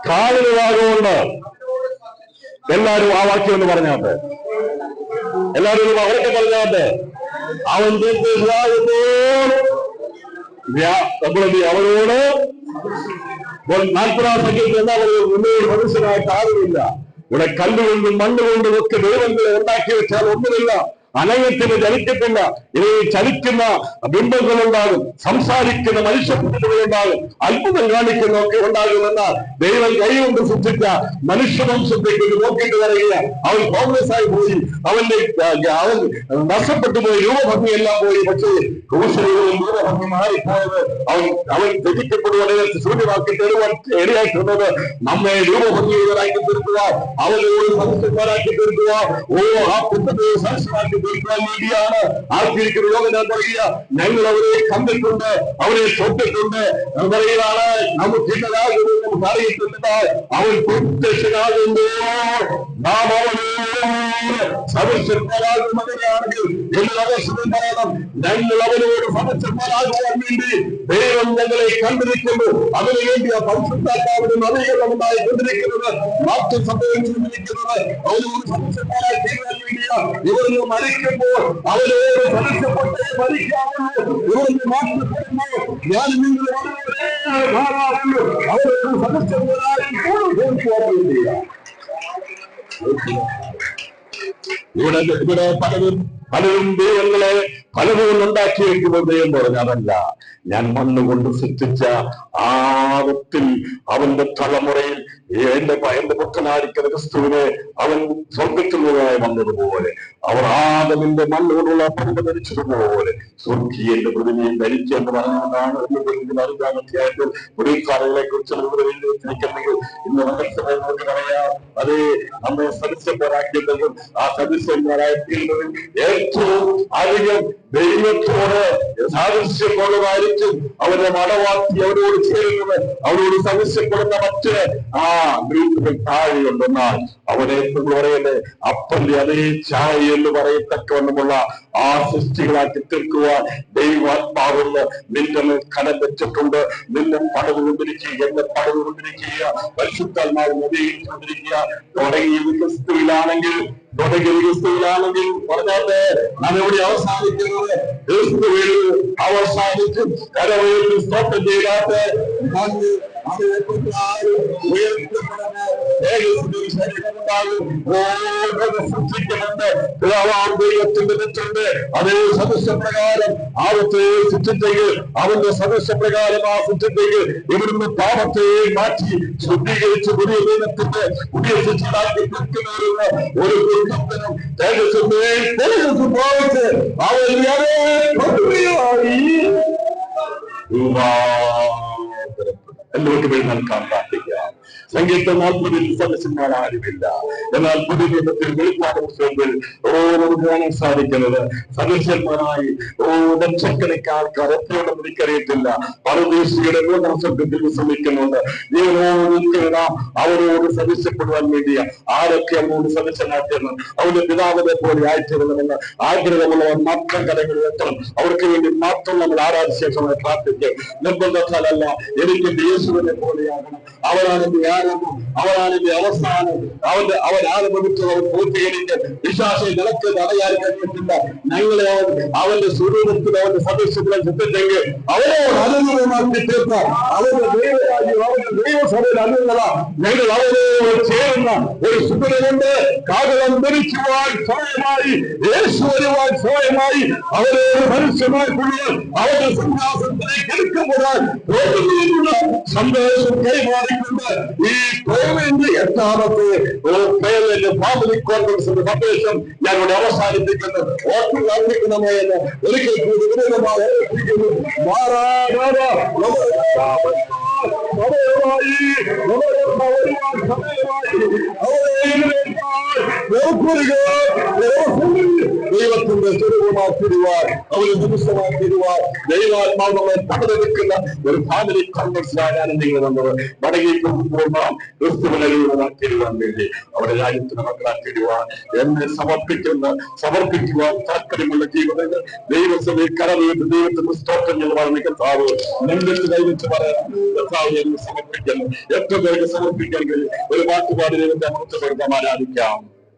കാണുന്നതാകൊണ്ട്. എല്ലാവരും ആ വാക്യം ഒന്ന് പറഞ്ഞാട്ടെ. എല്ലാവരും അവരൊക്കെ പറഞ്ഞാട്ടെ. അവൻ പ്രത്യക്ഷമാകുമ്പോൾ അവരോട് 40-ാം സംഖ്യത്തിൽ എന്താ പറയുന്നത്? മുന്നോട് മനുഷ്യനായിട്ട് ആരുമില്ല. ഇവിടെ കല്ലുകൊണ്ടും മണ്ണുകൊണ്ടും ഒക്കെ ദൈവങ്ങളെ ഉണ്ടാക്കി വെച്ചാൽ ഒന്നുമില്ല. അനയത്തിന് ചലിക്കത്തില്ല. ഇനി ചലിക്കുന്ന ബിംബങ്ങളുണ്ടാകും, സംസാരിക്കുന്ന മനുഷ്യപ്രതികളുണ്ടാകും, അത്ഭുതം കാണിക്കുന്നൊക്കെ ഉണ്ടാകുമെന്നാൽ ദൈവം കൈകൊണ്ട് സൃഷ്ടിച്ച മനുഷ്യവംശത്തേക്ക് നോക്കിയിട്ട് പറയുക. അവൻ കോൺഗ്രസ് ആയി പോയി, അവൻ നഷ്ടപ്പെട്ടു പോയി, രൂപഭംഗിയെല്ലാം പോയി. പക്ഷേ ക്രൂശികളിൽ രൂപഭംഗി മാറിപ്പോയത് അവൻ ത്യജിക്കപ്പെടുവാൻ ശൂന്യമാക്കി തരുവാൻ ഇടയായിട്ടുള്ളത് നമ്മെ രൂപഭംഗികളാക്കി തീർക്കുക, അവനോട് സദസ്യന്മാരാക്കി തീർക്കുക. ആ പുത്രത്തെ സദസ്യമാക്കി തീർക്കാൻ വേണ്ടിയാണ് ആർക്കിരിക്കുന്ന യോഗം ഞാൻ പറയുക. ഞങ്ങൾ അവരെ കണ്ടിട്ടുണ്ട്, അവരെ തൊട്ടിട്ടുണ്ട്. പറയുകയാണ് നമുക്ക് ഇന്നതാകുന്നു നമുക്ക് അറിയിട്ടുണ്ട്. അവൻ പ്രത്യക്ഷനാകുമ്പോൾ നാം അവനോട് സദസ്യന്മാരാകുന്നതിനാണെങ്കിൽ എല്ലാ വർഷവും പറയണം, ഞങ്ങൾ അവനോട് സദസ്യന്മാരാകുവാൻ വേണ്ടി ദൈവം ഞങ്ങളെ കണ്ടിരിക്കുന്നു. അതിനുവേണ്ടി ആ പരിശുദ്ധാത്മാവിന്റെ നവീകരണം ഉണ്ടായിക്കൊണ്ടിരിക്കുന്നത്, മാറ്റം സംഭവിച്ചുകൊണ്ടിരിക്കുന്നത് അവനോട് സദസ്യന്മാരായി തീരാൻ വേണ്ടിയാണ്. ഇവരൊന്ന് മരിക്കുമ്പോൾ അവരോട് സദസ്യപ്പെട്ടേ മരിക്കാവുള്ളൂ. ഇവരൊന്ന് മാറ്റപ്പെടുമ്പോൾ ഞാൻ നിങ്ങൾ ധാരാളമുള്ളൂ. അവരോട് സദസ്യന്മാരായി പോകാൻ വേണ്ടിയാണ്. ഇവിടെ പലരും ദൈവങ്ങളെ പലതും ഉണ്ടാക്കിയിരിക്കുന്നത് ദൈവം പറഞ്ഞതല്ല. ഞാൻ മണ്ണുകൊണ്ട് സൃഷ്ടിച്ച ആദത്തിൽ അവന്റെ തലമുറയിൽ എന്റെ പുത്രനായിരിക്കുന്ന ക്രിസ്തുവിനെ അവൻ സ്വർഗത്തിൽ നിന്നായി വന്നതുപോലെ അവർ ആദമിന്റെ മണ്ണുകൊണ്ടുള്ള പണ്ട് ധരിച്ചതുപോലെ സ്വർഗീയന്റെ പ്രതിമയും ധരിച്ചെന്ന് പറഞ്ഞുകൊണ്ടാണ് 5-ാം അധ്യായത്തിൽ പുരീക്കാരങ്ങളെ കുറിച്ച് വെച്ചിരിക്കുന്നെങ്കിൽ ഇന്ന് നമുക്ക് പറയാം. അത് നമ്മെ സദസ്യന്മാരാക്കിയതെങ്കിൽ ആ സദസ്യന്മാരാക്കിയിരുന്നതിൽ ഏറ്റവും അധികം ദൈവത്തോട് സാദൃശ്യമുള്ളതായിരിക്കും അവരുടെ മടവാക്കി അവരോട് ചേരുന്നത്, അവരോട് സദസ്യപ്പെടുന്ന മറ്റ് ഗ്രൂപ്പുകൾ താഴെയുണ്ടെന്നാൽ അവരെ പറയല്ലേ അപ്പന്റെ അതേ ചായ എന്ന് പറയത്തക്കവണ്ണമുള്ള ആ സൃഷ്ടികളാക്കി തീർക്കുവാൻ ദൈവാത്മാവെന്ന് നിന്നെ കടം വെച്ചിട്ടുണ്ട്. നിന്നെ പടവുകൊണ്ടിരിക്കുക, എന്നെ പടവുകൊണ്ടിരിക്കുക, പരിശുദ്ധാത്മാവ് നവീകരിച്ചുകൊണ്ടിരിക്കുക. തുടങ്ങിയത് ക്രിസ്തുവിലാണെങ്കിൽ പറഞ്ഞാട്ടെ നാം എവിടെ അവസാനിക്കുന്നത്? ക്രിസ്തുവിൽ അവസാനിക്കും. കരവേറ്റ് സ്തോത്രം ചെയ്താട്ടെ. അതേപോലെ ഉയർത്തപ്പെടുന്ന ശരീരമുണ്ടാകും. സൃഷ്ടിക്കുന്നുണ്ട് ദൈവത്തിന്റെ തെറ്റുണ്ട്. അതേ സദൃശപ്രകാരം ആവത്തെ സൃഷ്ടിച്ചെങ്കിൽ അവന്റെ സദൃശപ്രകാരം ആ സൃഷ്ടിച്ചെങ്കിൽ ഇവിടുന്ന് പാപത്തെ മാറ്റി ശുദ്ധീകരിച്ച് പുതിയ ദൈവത്തിന്റെ പുതിയ സൃഷ്ടിയാക്കി നിൽക്കുന്നവരുള്ള ഒരു കുടുംബത്തിനും തേജസ്സും പോയിട്ട് അവർ എല്ലാവർക്കും നൽകാൻ പ്രാർത്ഥിക്കാം. സംഗീതം 40 സദസ്യന്മാർ ആരുമില്ല. എന്നാൽ പുതിയ നിയമത്തിൽ വെളിപ്പാട് പുസ്തകത്തിൽ നമുക്ക് കാണാൻ സാധിക്കുന്നത് സദസ്യന്മാരായി ലക്ഷക്കണക്കിന് ആൾക്കാർ എത്രയുണ്ടെന്ന് എനിക്കറിയത്തില്ല. പരദേശിയുടെ 3ാം സ്വർഗത്തിൽ വിശ്രമിക്കുന്നുണ്ട്. അവരോട് സദസ്യപ്പെടുവാൻ വേണ്ടിയ ആരൊക്കെ അവരോട് സദസ്യനാക്കിയെന്ന് അവന്റെ പിതാവിനെ പോലെ ആയിത്തീരണമെന്ന് ആഗ്രഹമുള്ളവർ മാത്രം കരങ്ങളിൽ എത്തണം. അവർക്ക് വേണ്ടി മാത്രം നമ്മൾ ആരാധശേഷമായി പ്രാർത്ഥിക്കും. നിർബന്ധത്താലല്ല, എനിക്ക് യേശുവിനെ പോലെയാകണം. അവരാണ് എന്റെ ആരംഭം, അവരാണ് എന്റെ അവസാനം. അവൻ ആരംഭിച്ചത് അവൻ പൂർത്തീകരിക്കാൻ വിശ്വാസം നിനക്ക് തടയാൻ കഴിയത്തില്ല. ഞങ്ങളെ അവന്റെ സ്വരൂപത്തിൽ അവന്റെ സദസ്യങ്ങളെ ചിത്രിച്ചെങ്കിൽ അവരോട് അനുകൂലമാക്കി തീർത്ത അവന്റെ ദൈവരാജ്യം അവന്റെ ദൈവസഭയിൽ അനുകൂല ഞങ്ങൾ അവരോട് ചേരുന്ന ഒരു സുഖമുണ്ട്. കാകളം ധരിക്കുവാൻ സമയമായി, യേശു വരുവാൻ സമയമായി, അവരോട് മനുഷ്യമായി കൊള്ളുവാൻ അവരുടെ സിംഹാസനത്തിലേക്ക് എടുക്കപ്പെടാൻ സന്ദേശം കൈമാറിക്കൊണ്ട് ഈ പ്രേമന്റെ 8ാമത്തെ ഫാമിലി കോൺഫറൻസിന്റെ സന്ദേശം ഞാനിവിടെ അവസാനിപ്പിക്കുന്നു. ഓർമ്മിക്കണമേ എന്ന് ഒരിക്കൽ കൂടി വിനീതമായി ഓർമ്മിപ്പിക്കുന്നു. ദൈവത്തിന്റെ സ്വരൂപമാക്കിടുവാൻ അവരെ ദിവസമാക്കിടുവാൻ ദൈവാത്മാവെ പകർന്നിരിക്കുന്ന ഒരു ഫാമിലി കോൺഫറൻസിലാണ് നിങ്ങൾ വന്നത്. മടങ്ങി പോകുമ്പോൾ നാം ക്രിസ്തുവിനുള്ളതാക്കിടുവാൻ വേണ്ടി അവരുടെ രാജ്യത്തിന് മക്കളാക്കിടുവാൻ എന്നെ സമർപ്പിക്കുവാൻ താല്പര്യമുള്ള ജീവിതങ്ങൾ ദൈവസഭയിൽ കടന്നുകൊണ്ട് ദൈവത്തിന്റെ സ്തോത്രങ്ങൾ പറഞ്ഞ കർത്താവ് നെഞ്ചത്ത് കൈവച്ച് പറയാം. കർത്താവ് എന്നെ സമർപ്പിക്കുന്നു. ഏറ്റവും പേർക്ക് സമർപ്പിക്കാൻ കഴിയും. ഒരു പാട്ടുപാടി ദൈവത്തെ അമർത്തപ്പെടുത്താൻ ആരാധിക്കാം.